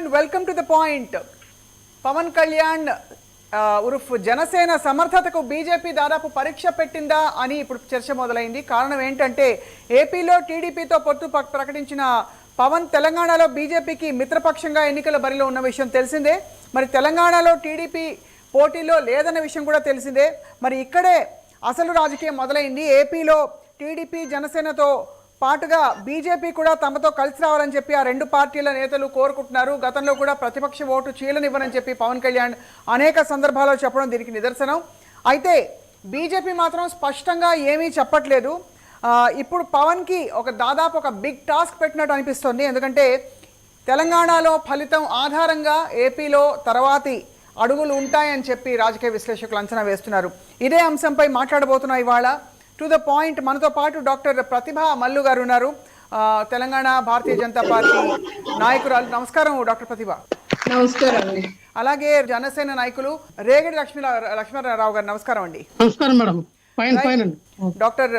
and welcome to the point. Pawan Kalyan ఉరుఫ్ జనసేన సమర్థతకు BJP దాదాపు పరీక్ష పెట్టిందా అని ఇప్పుడు చర్చ మొదలైంది. కారణం ఏంటంటే ఏపీలో టీడీపీతో పొత్తు ప్రకటించిన పవన్ తెలంగాణలో బీజేపీకి మిత్రపక్షంగా ఎన్నికల బరిలో ఉన్న విషయం తెలిసిందే. మరి తెలంగాణలో టీడీపీ పోటీలో లేదన్న విషయం కూడా తెలిసిందే. మరి ఇక్కడే అసలు రాజకీయం మొదలైంది. ఏపీలో టీడీపీ జనసేనతో పాటుగా బీజేపీ కూడా తమతో కలిసి రావాలని చెప్పి ఆ రెండు పార్టీల నేతలు కోరుకుంటున్నారు. గతంలో కూడా ప్రతిపక్ష ఓటు చీలనివ్వనని చెప్పి పవన్ కళ్యాణ్ అనేక సందర్భాల్లో చెప్పడం దీనికి నిదర్శనం. అయితే బీజేపీ మాత్రం స్పష్టంగా ఏమీ చెప్పట్లేదు. ఇప్పుడు పవన్కి దాదాపు ఒక బిగ్ టాస్క్ పెట్టినట్టు అనిపిస్తుంది. ఎందుకంటే తెలంగాణలో ఫలితం ఆధారంగా ఏపీలో తర్వాతి అడుగులు ఉంటాయని చెప్పి రాజకీయ విశ్లేషకులు అంచనా వేస్తున్నారు. ఇదే అంశంపై మాట్లాడబోతున్నా ఇవాళ. టు ద పాయింట్ మనతో పాటు డాక్టర్ ప్రతిభ మల్లు గారు ఉన్నారు, తెలంగాణ భారతీయ జనతా పార్టీ నాయకురాలు. నమస్కారం డాక్టర్ ప్రతిభ. నమస్కారం. అలాగే జనసేన నాయకులు రేగడి లక్ష్మణరావు గారు. నమస్కారం అండి. నమస్కారం మేడం. డాక్టర్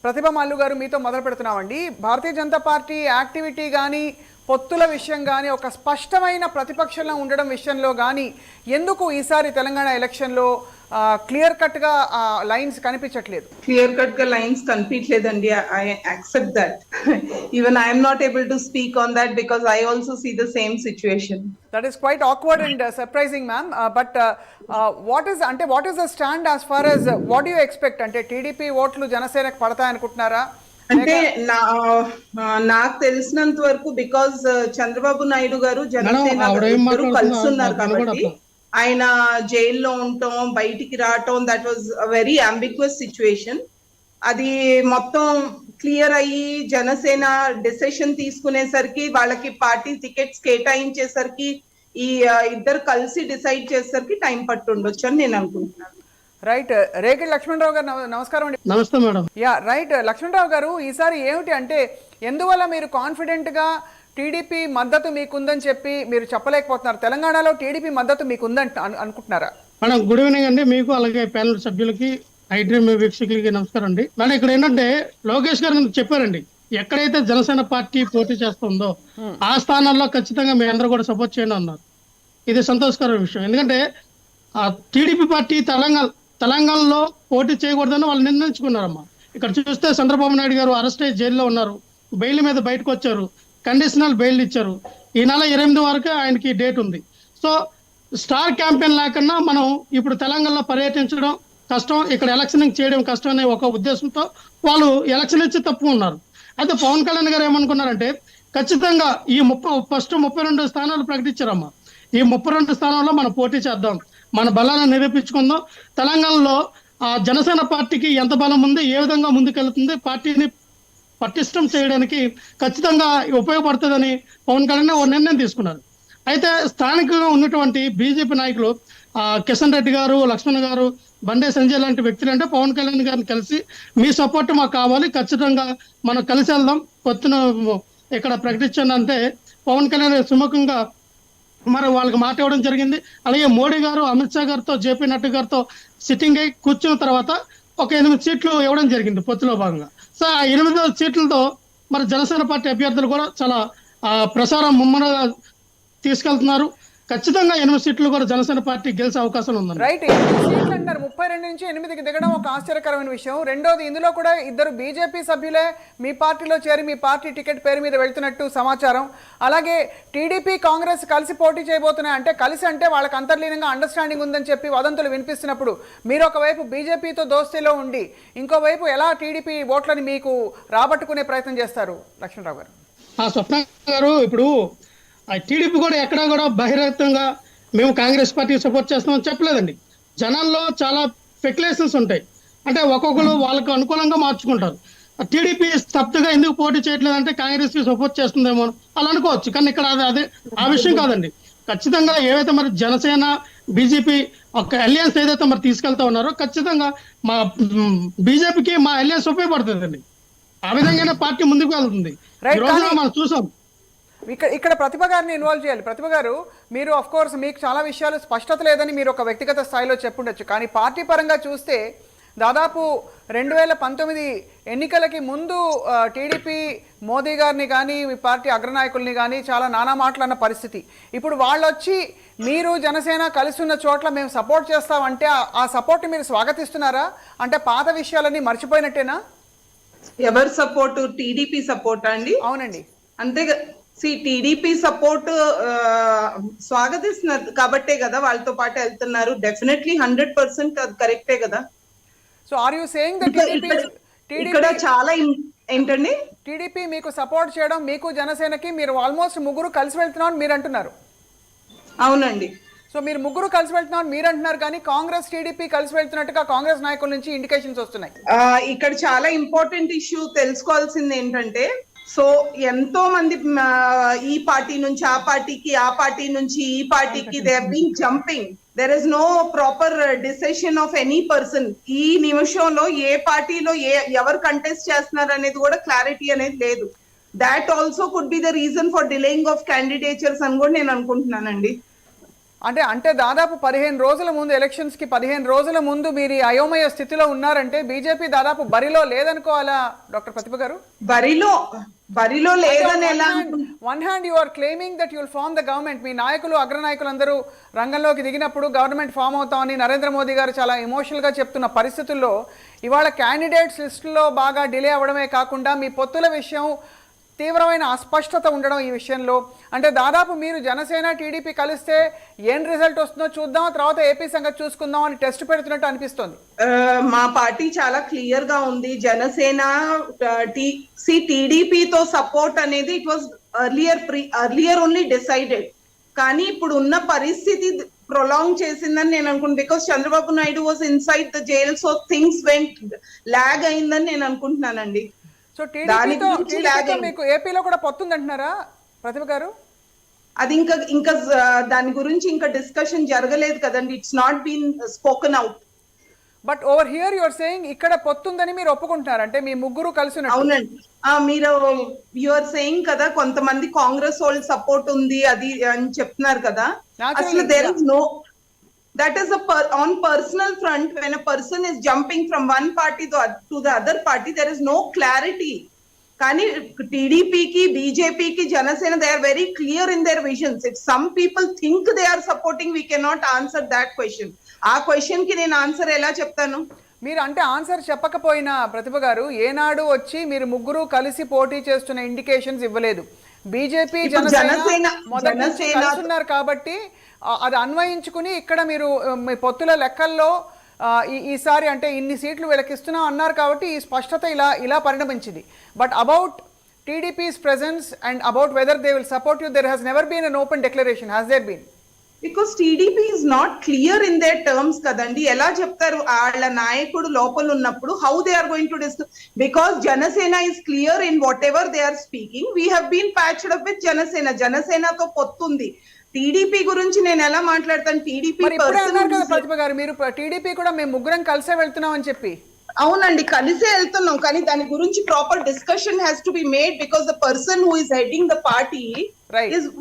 ప్రతిభ మల్లు గారు, మీతో మొదలు పెడుతున్నామండి. భారతీయ జనతా పార్టీ యాక్టివిటీ కానీ పొత్తుల విషయం కానీ ఒక స్పష్టమైన ప్రతిపక్షంలో ఉండడం విషయంలో కానీ ఎందుకు ఈసారి తెలంగాణ ఎలక్షన్లో క్లియర్ కట్ గా లైన్స్ కనిపించట్లేదు? క్లియర్ కట్ గా లైన్స్ కనిపించలేదండి. I accept that. Even I'm not able to speak on that because I also see the same situation. That is quite awkward and surprising ma'am. But what is the stand as far as what you expect? అంటే TDP ఓట్లు జనసేనకు పడతాయనుకుంటున్నారా? అంటే నాకు తెలిసినంత వరకు because Chandrababu Naidu గారు జనసేన ఇద్దరు కలిసి ఉన్నారు కాబట్టి ఆయన జైల్లో ఉండటం బయటికి రావటం దట్ వాజ్ వెరీ అంబిక్వస్ సిచ్యువేషన్. అది మొత్తం క్లియర్ అయ్యి జనసేన డెసిషన్ తీసుకునేసరికి వాళ్ళకి పార్టీ టికెట్స్ కేటాయించేసరికి ఈ ఇద్దరు కలిసి డిసైడ్ చేసేసరికి టైం పట్టుండొచ్చు అని నేను అనుకుంటున్నాను. రైట్. రేగడి లక్ష్మణరావు గారు నమస్కారం అండి. నమస్తే మేడం. Yeah right. లక్ష్మణరావు గారు, ఈసారి ఏమిటి అంటే ఎందువల్ల మీరు కాన్ఫిడెంట్ గా టీడీపీ మద్దతు మీకుందని చెప్పి మీరు చెప్పలేకపోతున్నారు? తెలంగాణలో టీడీపీ మద్దతు మీకుందని అనుకుంటున్నారా? మేడం గుడ్ ఈవినింగ్ అండి. మీకు అలాగే ప్యానల్ సభ్యులకి ఐడ్రీమ్ వీక్షకులకి నమస్కారం అండి. మేడం ఇక్కడ ఏంటంటే లోకేష్ గారు చెప్పారండి, ఎక్కడైతే జనసేన పార్టీ పోటీ చేస్తుందో ఆ స్థానాల్లో ఖచ్చితంగా మీ అందరూ కూడా సపోర్ట్ చేయండి అన్నారు. ఇది సంతోషకరమైన విషయం. ఎందుకంటే టీడీపీ పార్టీ తెలంగాణలో పోటీ చేయకూడదని వాళ్ళు నిర్ణయించుకున్నారమ్మా. ఇక్కడ చూస్తే చంద్రబాబు నాయుడు గారు అరెస్ట్ అయ్యి జైల్లో ఉన్నారు, బెయిల్ మీద బయటకు వచ్చారు, కండిషనల్ బెయిల్ ఇచ్చారు. ఈ నెల 28 వరకు ఆయనకి డేట్ ఉంది. సో స్టార్ క్యాంపెయిన్ లేకుండా మనం ఇప్పుడు తెలంగాణలో పర్యటించడం కష్టం, ఇక్కడ ఎలక్షనింగ్ చేయడం కష్టం అనే ఒక ఉద్దేశంతో వాళ్ళు ఎలక్షన్ ఇచ్చి తప్పుకున్నారు. అయితే పవన్ కళ్యాణ్ గారు ఏమనుకున్నారంటే ఖచ్చితంగా ఈ 32 స్థానాలు ప్రకటించారమ్మా. ఈ 32 స్థానాల్లో మనం పోటీ చేద్దాం, మన బలాన్ని నిరూపించుకుందాం, తెలంగాణలో జనసేన పార్టీకి ఎంత బలం ఉంది, ఏ విధంగా ముందుకెళ్తుంది, పార్టీని పటిష్టం చేయడానికి ఖచ్చితంగా ఉపయోగపడుతుందని పవన్ కళ్యాణ్ ఓ నిర్ణయం తీసుకున్నారు. అయితే స్థానికంగా ఉన్నటువంటి బీజేపీ నాయకులు కిషన్ రెడ్డి గారు, లక్ష్మణ్ గారు, బండే సంజయ్ లాంటి వ్యక్తులు అంటే పవన్ కళ్యాణ్ గారిని కలిసి మీ సపోర్ట్ మాకు కావాలి, ఖచ్చితంగా మనం కలిసి వెళ్దాం, కొత్తను ఇక్కడ ప్రకటించండి అంటే పవన్ కళ్యాణ్ సుముఖంగా మరి వాళ్ళకి మాట ఇవ్వడం జరిగింది. అలాగే మోడీ గారు అమిత్ షా గారితో జేపీ నడ్డా గారితో సిట్టింగ్ అయి కూర్చున్న తర్వాత ఒక 8 సీట్లు ఇవ్వడం జరిగింది పొత్తులో భాగంగా. సో ఆ 8 సీట్లతో మరి జనసేన పార్టీ అభ్యర్థులు కూడా చాలా ప్రసారం ముమ్మరంగా తీసుకెళ్తున్నారు. ఖచ్చితంగా 8 సీట్లు కూడా జనసేన పార్టీ గెలిచే అవకాశం ఉంది. రైట్. 8 సీట్లు అంటారు, 32 నుంచి 8కి దిగడం ఒక ఆశ్చర్యకరమైన విషయం. రెండోది, ఇందులో కూడా ఇద్దరు బీజేపీ సభ్యులే మీ పార్టీలో చేరి మీ పార్టీ టికెట్ పేరు మీద వెళ్తున్నట్టు సమాచారం. అలాగే టీడీపీ కాంగ్రెస్ కలిసి పోటీ చేయబోతున్నాయి అంటే, కలిసి అంటే వాళ్ళకి అంతర్లీనంగా అండర్స్టాండింగ్ ఉందని చెప్పి వదంతులు వినిపిస్తున్నప్పుడు మీరు ఒకవైపు బీజేపీతో దోస్తీలో ఉండి ఇంకోవైపు ఎలా టీడీపీ ఓట్లని మీకు రాబట్టుకునే ప్రయత్నం చేస్తారు లక్ష్మణరావు గారు? స్వప్న గారు, ఇప్పుడు టీడీపీ కూడా ఎక్కడా కూడా బహిరంగంగా మేము కాంగ్రెస్ పార్టీ సపోర్ట్ చేస్తామని చెప్పలేదండి. జనాల్లో చాలా స్పెక్యులేషన్స్ ఉంటాయి. అంటే ఒక్కొక్కరు వాళ్ళకు అనుకూలంగా మార్చుకుంటారు. టీడీపీ స్తబ్దుగా ఎందుకు పోటీ చేయట్లేదు అంటే కాంగ్రెస్ కి సపోర్ట్ చేస్తుందేమో అలా అనుకోవచ్చు. కానీ ఇక్కడ అదే ఆ విషయం కాదండి. ఖచ్చితంగా ఏవైతే మరి జనసేన బీజేపీ ఒక అలయన్స్ ఏదైతే మరి తీసుకెళ్తా ఉన్నారో ఖచ్చితంగా మా బీజేపీకి మా అలయన్స్ ఉపయోగపడుతుందండి. ఆ విధంగానే పార్టీ ముందుకు వెళ్తుంది. ఈ రోజున మనం చూసాం. ఇక్కడ ప్రతిభ గారిని ఇన్వాల్వ్ చేయాలి. ప్రతిభ గారు, మీరు ఆఫ్ కోర్స్ మీకు చాలా విషయాలు స్పష్టత లేదని మీరు ఒక వ్యక్తిగత స్థాయిలో చెప్పుండొచ్చు, కానీ పార్టీ పరంగా చూస్తే దాదాపు 2019 ఎన్నికలకి ముందు టీడీపీ మోదీ గారిని కానీ మీ పార్టీ అగ్రనాయకుల్ని కానీ చాలా నానా మాటలన్న పరిస్థితి. ఇప్పుడు వాళ్ళు వచ్చి మీరు జనసేన కలిసి ఉన్న చోట్ల మేము సపోర్ట్ చేస్తామంటే ఆ సపోర్ట్ మీరు స్వాగతిస్తున్నారా? అంటే పాత విషయాలన్నీ మర్చిపోయినట్టేనా? ఎవరు సపోర్ట్? టీడీపీ సపోర్ట్ అండి? అవునండి. అంతే. టీడీపీ సపోర్ట్ స్వాగతిస్తున్నారు కాబట్టే కదా వాళ్ళతో పాటు వెళ్తున్నారు. డెఫినెట్లీ 100% అది కరెక్టే కదా. So are you saying that ఇక్కడ చాలా ఏంటండి, టీడీపీ మీకు సపోర్ట్ చేయడం, మీకు జనసేనకి మీరు ఆల్మోస్ట్ ముగ్గురు కలిసి వెళ్తున్నామని మీరు అంటున్నారు? అవునండి. సో మీరు ముగ్గురు కలిసి వెళ్తున్నామని మీరు అంటున్నారు, కానీ కాంగ్రెస్ టీడీపీ కలిసి వెళ్తున్నట్టుగా కాంగ్రెస్ నాయకుల నుంచి ఇండికేషన్స్ వస్తున్నాయి. ఇక్కడ చాలా ఇంపార్టెంట్ ఇష్యూ తెలుసుకోవాల్సింది ఏంటంటే, సో ఎంతో మంది ఈ పార్టీ నుంచి ఆ పార్టీకి, ఆ పార్టీ నుంచి ఈ పార్టీకి they have been jumping. There is no proper decision of any person. ఈ నిమిషంలో ఏ పార్టీలో ఎవరు కంటెస్ట్ చేస్తున్నారు అనేది కూడా క్లారిటీ అనేది లేదు. That also could be the reason for delaying of candidatures అని కూడా నేను అనుకుంటున్నానండి. అంటే దాదాపు 15 రోజుల ముందు, ఎలక్షన్స్ కి 15 రోజుల ముందు మీరు అయోమయ స్థితిలో ఉన్నారంటే బీజేపీ దాదాపు బరిలో లేదనుకోవాలా డాక్టర్ ప్రతిభ గారు? బరిలో లేదని ఎలా? One hand you are claiming that you'll form the government. మీ నాయకులు, అగ్రనాయకులు అందరూ రంగంలోకి దిగినప్పుడు గవర్నమెంట్ ఫామ్ అవుతామని నరేంద్ర మోదీ గారు చాలా ఎమోషనల్ గా చెప్తున్న పరిస్థితుల్లో ఇవాళ క్యాండిడేట్స్ లిస్టులో బాగా డిలే అవ్వడమే కాకుండా మీ పొత్తుల విషయం తీవ్రమైన అస్పష్టత ఉండడం ఈ విషయంలో, అంటే దాదాపు మీరు జనసేన టీడీపీ కలిస్తే ఏం రిజల్ట్ వస్తుందో చూద్దాం, తర్వాత ఏపీ సంగతి చూసుకుందాం అని టెస్ట్ పెడుతున్నట్టు అనిపిస్తుంది. మా పార్టీ చాలా క్లియర్ గా ఉంది. జనసేన టీడీపీతో సపోర్ట్ అనేది it was earlier only decided. కానీ ఇప్పుడు ఉన్న పరిస్థితి ప్రొలాంగ్ చేసిందని నేను అనుకుంటున్నాను. Because Chandrababu Naidu was inside the jail, so things went lag అయిందని నేను అనుకుంటున్నానండి. సో టీడీపీతో మీకు ఏపీలో కూడా పొత్తుంది అంటున్నారా ప్రతిభ గారు? అది ఇంకా దాని గురించి ఇంకా డిస్కషన్ జరగలేదు కదండి. It's not been spoken out. But over here you are saying ఇక్కడ పొత్తుందని మీరు ఒప్పుకుంటున్నారు, అంటే మీ ముగ్గురు కలిసి? అవునండి. మీరు యు ఆర్ సేయింగ్ కదా కొంతమంది కాంగ్రెస్ వాళ్ళు సపోర్ట్ ఉంది అది అని చెప్తున్నారు కదా. అసలు there is no, that is on personal front. When a person is jumping from one party to the other party, there is no clarity. Kani TDP ki, BJP ki, Janasena, they are very clear in their visions. If some people think they are supporting, we cannot answer that question. Aa question ki nenu answer ela cheptanu? మీరు అంటే answer చెప్పకపోయినా ప్రతిభ గారు ఏనాడు వచ్చి మీరు ముగ్గురు కలిసి పోటీ చేస్తున్న ఇండికేషన్స్ ఇవ్వలేదు. బీజేపీ జనసేన మొదటి నుంచి కలుస్తున్నారు కాబట్టి అది అన్వయించుకుని ఇక్కడ మీరు మీ పొత్తుల లెక్కల్లో ఈసారి అంటే ఇన్ని సీట్లు వీళ్ళకి ఇస్తున్నాం అన్నారు కాబట్టి ఈ స్పష్టత ఇలా పరిణమించింది. But about TDP's presence and about whether they will support you, there has never been an open declaration. Has there been? Because TDP is not clear in their terms కదండి. ఎలా చెప్తారు వాళ్ళ నాయకుడు లోపల ఉన్నప్పుడు? How they are going to discuss? Because Janasena is clear in whatever they are speaking. We have been patched up with Janasena. జనసేనతో పొత్తుంది. TDP గురించి నేను ఎలా మాట్లాడతాను? టీడీపీ ప్రతిభ గారు మీరు టీడీపీ కూడా మేము ముగ్గురం కలిసే వెళ్తున్నాం అని చెప్పి. అవునండి, కలిసే వెళ్తున్నాం, కానీ దాని గురించి proper discussion has to be made because the person who is heading the party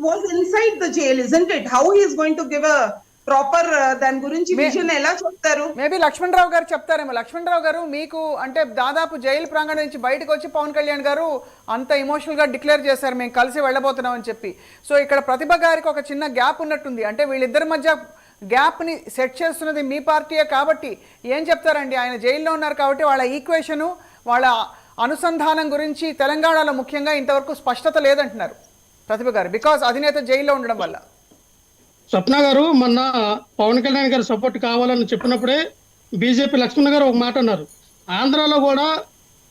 was inside the jail, isn't it? How he is going to give a proper దాని గురించి విజన్ ఎలా చెప్తారు? మేబీ లక్ష్మణరావు గారు చెప్తారేమో. లక్ష్మణరావు గారు మీకు అంటే దాదాపు జైలు ప్రాంగణం నుంచి బయటకు వచ్చి పవన్ కళ్యాణ్ గారు అంత ఎమోషనల్ గా డిక్లేర్ చేశారు మేము కలిసి వెళ్ళబోతున్నాం అని చెప్పి. సో ఇక్కడ ప్రతిభ గారికి ఒక చిన్న గ్యాప్ ఉన్నట్టుంది. అంటే వీళ్ళిద్దరి మధ్య గ్యాప్ ని సెట్ చేస్తున్నది మీ పార్టీయే కాబట్టి ఏం చెప్తారండి? ఆయన జైల్లో ఉన్నారు కాబట్టి వాళ్ళ ఈక్వేషను, వాళ్ళ అనుసంధానం గురించి తెలంగాణలో ముఖ్యంగా ఇంతవరకు స్పష్టత లేదంటున్నారు ప్రతిభ గారు, బికాస్ అధినేత జైల్లో ఉండడం వల్ల. స్వప్న గారు మొన్న పవన్ కళ్యాణ్ గారు సపోర్ట్ కావాలని చెప్పినప్పుడే బీజేపీ లక్ష్మణ్ గారు ఒక మాట అన్నారు, ఆంధ్రాలో కూడా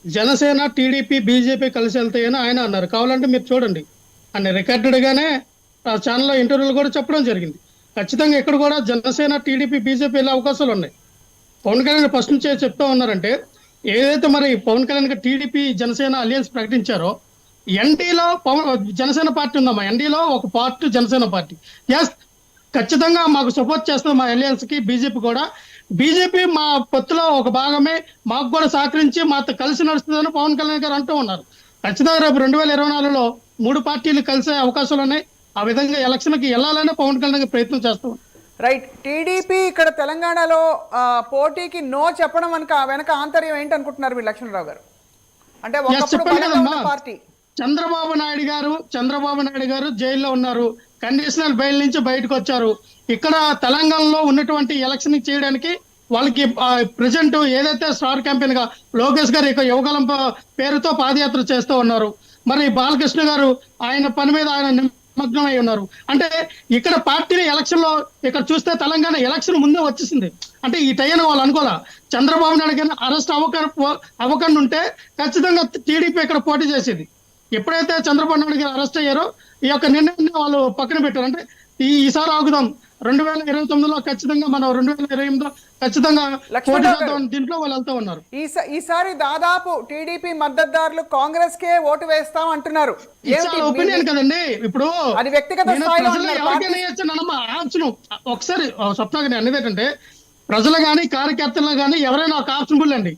జనసేన టీడీపీ బీజేపీ కలిసి వెళ్తాయని ఆయన అన్నారు. కావాలంటే మీరు చూడండి, ఆయన రికార్డెడ్ గానే ఆ ఛానల్లో ఇంటర్వ్యూలు కూడా చెప్పడం జరిగింది. ఖచ్చితంగా ఇక్కడ కూడా జనసేన టీడీపీ బీజేపీ వెళ్ళే అవకాశాలు ఉన్నాయి. పవన్ కళ్యాణ్ ఫస్ట్ నుంచే చెప్తా ఉన్నారంటే, ఏదైతే మరి పవన్ కళ్యాణ్ గారు టీడీపీ జనసేన అలియన్స్ ప్రకటించారో, ఎన్డీలో జనసేన పార్టీ ఉందమ్మా, ఎన్డీలో ఒక పార్టీ జనసేన పార్టీ. ఎస్, ఖచ్చితంగా మాకు సపోర్ట్ చేస్తుంది మా అలియన్స్ కి బీజేపీ కూడా. బీజేపీ మా పొత్తులో ఒక భాగమే, మాకు కూడా సహకరించి మాతో కలిసి నడుస్తుందని పవన్ కళ్యాణ్ గారు అంటూ ఉన్నారు. ఖచ్చితంగా రేపు 2024లో 3 పార్టీలు కలిసే అవకాశాలు ఉన్నాయి. ఆ విధంగా ఎలక్షన్ కి వెళ్ళాలనే పవన్ కళ్యాణ్ గారు ప్రయత్నం చేస్తాం. రైట్. టీడీపీ ఇక్కడ తెలంగాణలో పోటీకి నో చెప్పడం వెనక ఆంతర్యం ఏంటి అనుకుంటున్నారు మీరు లక్ష్మణరావు గారు? అంటే ఒకప్పుడు బలంగా ఉన్న పార్టీ. చంద్రబాబు నాయుడు గారు జైల్లో ఉన్నారు, కండిషనల్ బెయిల్ నుంచి బయటకు వచ్చారు. ఇక్కడ తెలంగాణలో ఉన్నటువంటి ఎలక్షన్ చేయడానికి వాళ్ళకి ప్రెసెంట్ ఏదైతే స్టార్ క్యాంపెయిన్ గా లోకేష్ గారు ఇక యువగలం పేరుతో పాదయాత్ర చేస్తూ ఉన్నారు. మరి బాలకృష్ణ గారు ఆయన పని మీద ఆయన నిమగ్నమై ఉన్నారు. అంటే ఇక్కడ పార్టీని ఎలక్షన్ లో ఇక్కడ చూస్తే తెలంగాణ ఎలక్షన్ ముందే వచ్చేసింది. అంటే ఈ టైం వాళ్ళు అనుకోలే. చంద్రబాబు నాయుడు గారిని అరెస్ట్ అవ్వకుండా ఉంటే ఖచ్చితంగా టీడీపీ ఇక్కడ పోటీ చేసేది. ఎప్పుడైతే చంద్రబాబు నాయుడు గారు అరెస్ట్ అయ్యారో ఈ యొక్క నిర్ణయాన్ని వాళ్ళు పక్కన పెట్టారు. అంటే ఈసారి ఆగుదాం, 2029లో ఖచ్చితంగా మనం 2028లో ఖచ్చితంగా పోటీ చేద్దాం, దీంట్లో వాళ్ళు వెళ్తూ ఉన్నారు. ఈసారి దాదాపు టీడీపీ మద్దతుదారులు కాంగ్రెస్ కే ఓటు వేస్తాం అంటున్నారు. ఒపీనియన్ కదండి. ఇప్పుడు అది వ్యక్తిగత స్థాయిలో ఆప్షన్ ఒకసారి స్వప్న గారి అనేది ఏంటంటే ప్రజలు కానీ కార్యకర్తలు కానీ ఎవరైనా ఒక ఆప్షనబుల్ అండి,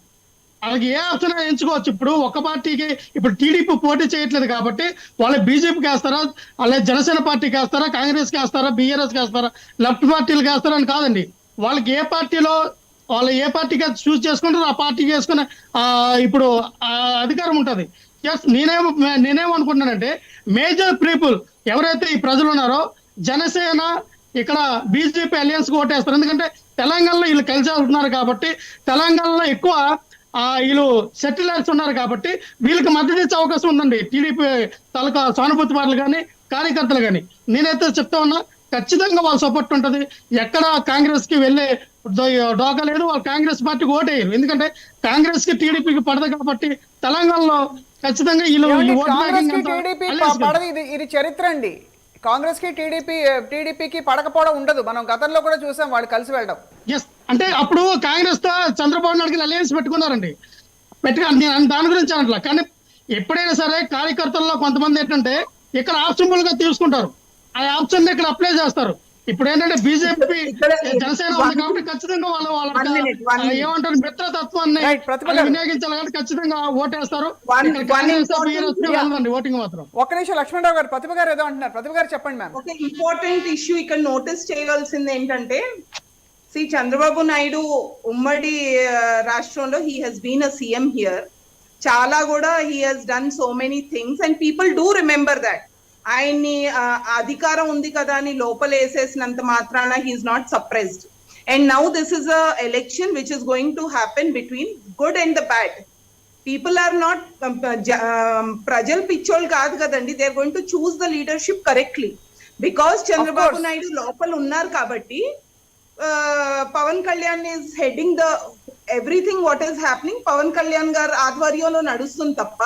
వాళ్ళకి ఏ ఆప్షన్ ఎంచుకోవచ్చు. ఇప్పుడు ఒక పార్టీకి ఇప్పుడు టీడీపీ పోటీ చేయట్లేదు కాబట్టి వాళ్ళు బీజేపీకి వేస్తారా, అలాగే జనసేన పార్టీకి వేస్తారా, కాంగ్రెస్ కి వేస్తారా, బీఆర్ఎస్ కి వేస్తారా, లెఫ్ట్ పార్టీలకు వేస్తారా అని కాదండి. వాళ్ళకి ఏ పార్టీలో వాళ్ళు ఏ పార్టీకి చూస్ చేసుకుంటారో ఆ పార్టీకి వేసుకునే ఇప్పుడు అధికారం ఉంటది. నేనేమనుకుంటున్నానంటే మేజర్ పీపుల్ ఎవరైతే ఈ ప్రజలు ఉన్నారో జనసేన ఇక్కడ బీజేపీ అలయన్స్ కు ఓటేస్తారు. ఎందుకంటే తెలంగాణలో వీళ్ళు కలిసి వెళ్తున్నారు కాబట్టి, తెలంగాణలో ఎక్కువ వీళ్ళు సెటిలర్స్ ఉన్నారు కాబట్టి వీళ్ళకి మద్దతు ఇచ్చే అవకాశం ఉందండి టీడీపీ తాలూకా సానుభూతి పరులు కానీ కార్యకర్తలు కానీ. నేనైతే చెప్తా ఉన్నా ఖచ్చితంగా వాళ్ళ సపోర్ట్ ఉంటది. ఎక్కడ కాంగ్రెస్ కి వెళ్ళే డోకా లేదు, వాళ్ళు కాంగ్రెస్ పార్టీకి ఓటేయరు. ఎందుకంటే కాంగ్రెస్ కి టీడీపీకి పడదు కాబట్టి తెలంగాణలో ఖచ్చితంగా ఇది చరిత్ర అండి. కాంగ్రెస్ కి టీడీపీకి పడకపోవడం ఉండదు. మనం గతంలో కూడా చూసాం వాళ్ళు కలిసి వెళ్ళడం. అంటే అప్పుడు కాంగ్రెస్ తో చంద్రబాబు నాయుడు అలయన్స్ పెట్టుకున్నారండి, నేను దాని గురించి అనట్లా. కానీ ఎప్పుడైనా సరే కార్యకర్తల్లో కొంతమంది ఏంటంటే ఇక్కడ ఆప్షనబుల్ గా తీసుకుంటారు, ఆ ఆప్షన్ ఇక్కడ అప్లై చేస్తారు. ఇప్పుడు ఏంటంటే బీజేపీ జనసేన ఉంది కాబట్టి ఖచ్చితంగా వాళ్ళ ఏమంటారు మిత్రతత్వాన్ని వినియోగించాలి కాబట్టి ఖచ్చితంగా ఓటేస్తారు. ఓటింగ్ మాత్రం ఒక్క నిమిషం లక్ష్మణరావు గారు, ప్రతిభ గారు ఏదో అంటున్నారు. ప్రతిభ గారు చెప్పండి మ్యామ్. ఒక ఇంపార్టెంట్ ఇష్యూ ఇక్కడ నోటీస్ చేయవలసింది ఏంటంటే చంద్రబాబు నాయుడు ఉమ్మడి రాష్ట్రంలో he has been a CM here. చాలా కూడా he has done so many things and people do remember that. ఆయన్ని అధికారం ఉంది కదా అని లోపల వేసేసినంత మాత్రాన he's not suppressed. And now this is a election which is going to happen between good and the bad. People are not ప్రజలు పిచ్చోళ్ళు కాదు కదండి. They are going to choose the leadership correctly. Because Chandrababu Naidu లోపల ఉన్నారు కాబట్టి Pawan Kalyan is heading the everything what is happening. Pawan Kalyan garu ఆధ్వర్యంలో నడుస్తుంది తప్ప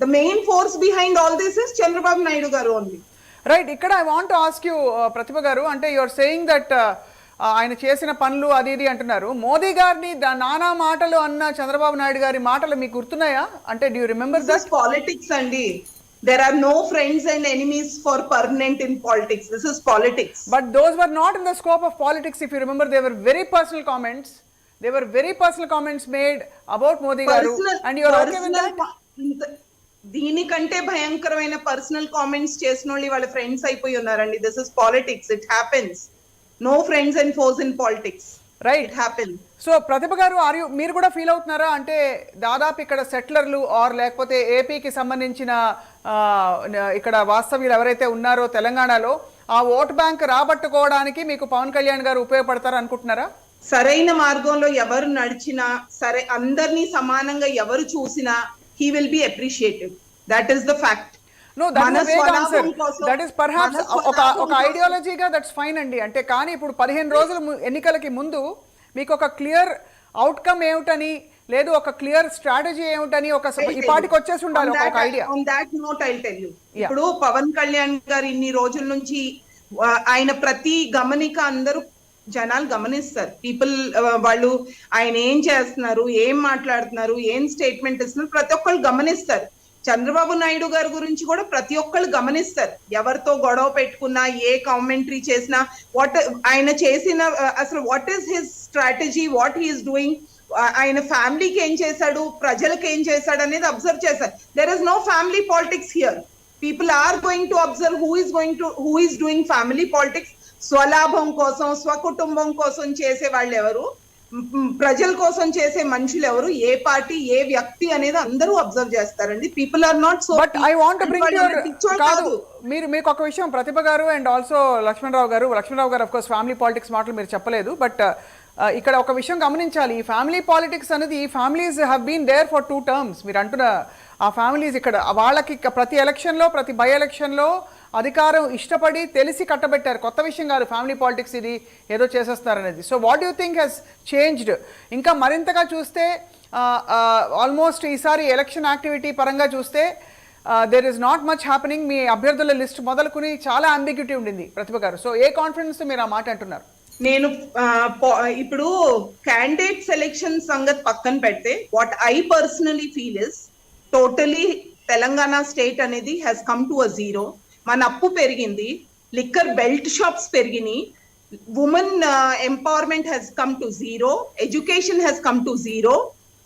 the main force behind all this is Chandrababu Naidu garu only. Right. Ikkada I want to ask you Pratibha garu, ante you are saying that ఆయన చేసిన పనులు అది ఇది అంటున్నారు. మోదీ గారిని నానా మాటలు అన్న చంద్రబాబు నాయుడు గారి మాటలు మీకు గుర్తున్నాయా? అంటే do you remember that? This is politics andi. There are no friends and enemies for permanent in politics. This is politics. But those were not in the scope of politics. If you remember, they were very personal comments. They were very personal comments made about Modi garu, and you are okay with that? దీనికంటే భయంకరమైన personal comments చేసిన వాళ్ళు వాళ్ళ friends అయిపోయి ఉన్నారండి. This is politics. It happens. No friends and foes in politics. Right. It happens. So Pratibha garu, మీరు కూడా feel అవుతున్నారా? అంటే దాదాపు ఇక్కడ సెటిలర్లు ఆర్ లేకపోతే ఏపీకి సంబంధించిన ఇక్కడ వాస్తవ్యులు ఎవరైతే ఉన్నారో తెలంగాణలో ఆ ఓట్ బ్యాంక్ రాబట్టుకోవడానికి మీకు పవన్ కళ్యాణ్ గారు ఉపయోగపడతారు అనుకుంటున్నారా? సరైన మార్గంలో ఎవరు నడిచినా సరే, అందరినీ సమానంగా ఎవరు చూసినా he will be appreciated. That is the fact. No, that is a vague answer. That is perhaps ఒక ఐడియాలజీగా దట్స్ ఫైన్ అండి. అంటే కానీ ఇప్పుడు 15 రోజుల ఎన్నికలకి ముందు మీకు ఒక క్లియర్ అవుట్కమ్ ఏమిటని, లేదు ఒక క్లియర్ స్ట్రాటజీ ఏమిటని ఒక ఈ పార్టీకి వచ్చేసి ఉండాలి ఒక idea. On that note I'll tell you. ఇప్పుడు పవన్ కళ్యాణ్ గారు ఇన్ని రోజుల నుంచి ఆయన ప్రతి గమనిక అందరూ జనాలు గమనిస్తారు. పీపుల్ వాళ్ళు ఆయన ఏం చేస్తున్నారు, ఏం మాట్లాడుతున్నారు, ఏం స్టేట్మెంట్ ఇస్తున్నారు, ప్రతి ఒక్కళ్ళు గమనిస్తారు. చంద్రబాబు నాయుడు గారి గురించి కూడా ప్రతి ఒక్కళ్ళు గమనిస్తారు. ఎవరితో గొడవ పెట్టుకున్నా, ఏ కామెంటరీ చేసినా, ఆయన చేసిన అసలు what is his strategy, what he's doing, ఆయన ఫ్యామిలీకి ఏం చేశాడు, ప్రజలకు ఏం చేశాడు అనేది అబ్జర్వ్ చేశారు. There is no family politics here. People are going to observe who is doing family politics. స్వలాభం కోసం స్వకుటుంబం కోసం చేసే వాళ్ళు ఎవరు, ప్రజల కోసం చేసే మనుషులు ఎవరు, ఏ పార్టీ ఏ వ్యక్తి అనేది అందరూ అబ్జర్వ్ చేస్తారండి. People are not so. But I want bring కాదు మీకు ఒక విషయం ప్రతిభ గారు అండ్ ఆల్సో లక్ష్మణరావు గారు ఆఫ్ కోర్స్ ఫ్యామిలీ పాలిటిక్స్ మాటలు మీరు చెప్పలేదు. బట్ ఇక్కడ ఒక విషయం గమనించాలి, ఈ ఫ్యామిలీ పాలిటిక్స్ అనేది ఈ families have been there for 2 terms. మీరు అంటున్న ఆ ఫ్యామిలీస్ ఇక్కడ వాళ్ళకి ప్రతి ఎలక్షన్లో ప్రతి బై ఎలక్షన్లో అధికారం ఇష్టపడి తెలిసి కట్టబెట్టారు. కొత్త విషయం కాదు ఫ్యామిలీ పాలిటిక్స్ ఇది ఏదో చేసేస్తున్నారు అనేది. So what you think he's changed? ఇంకా మరింతగా చూస్తే ఆల్మోస్ట్ ఈసారి ఎలక్షన్ యాక్టివిటీ పరంగా చూస్తే there is not much happening. మీ అభ్యర్థుల లిస్ట్ మొదలుకుని చాలా అంబిగ్యూటీ ఉండింది ప్రతిభ గారు. సో ఏ కాన్ఫిడెన్స్ మీరు ఆ మాట అంటున్నారు? నేను ఇప్పుడు క్యాండిడేట్ సెలెక్షన్ సంగతి పక్కన పెడితే what I personally feel is totally Telangana state అనేది has come to a zero. మన అప్పు పెరిగింది, లిక్కర్ బెల్ట్ షాప్స్ పెరిగినాయి, women empowerment has come to zero, education has come to zero.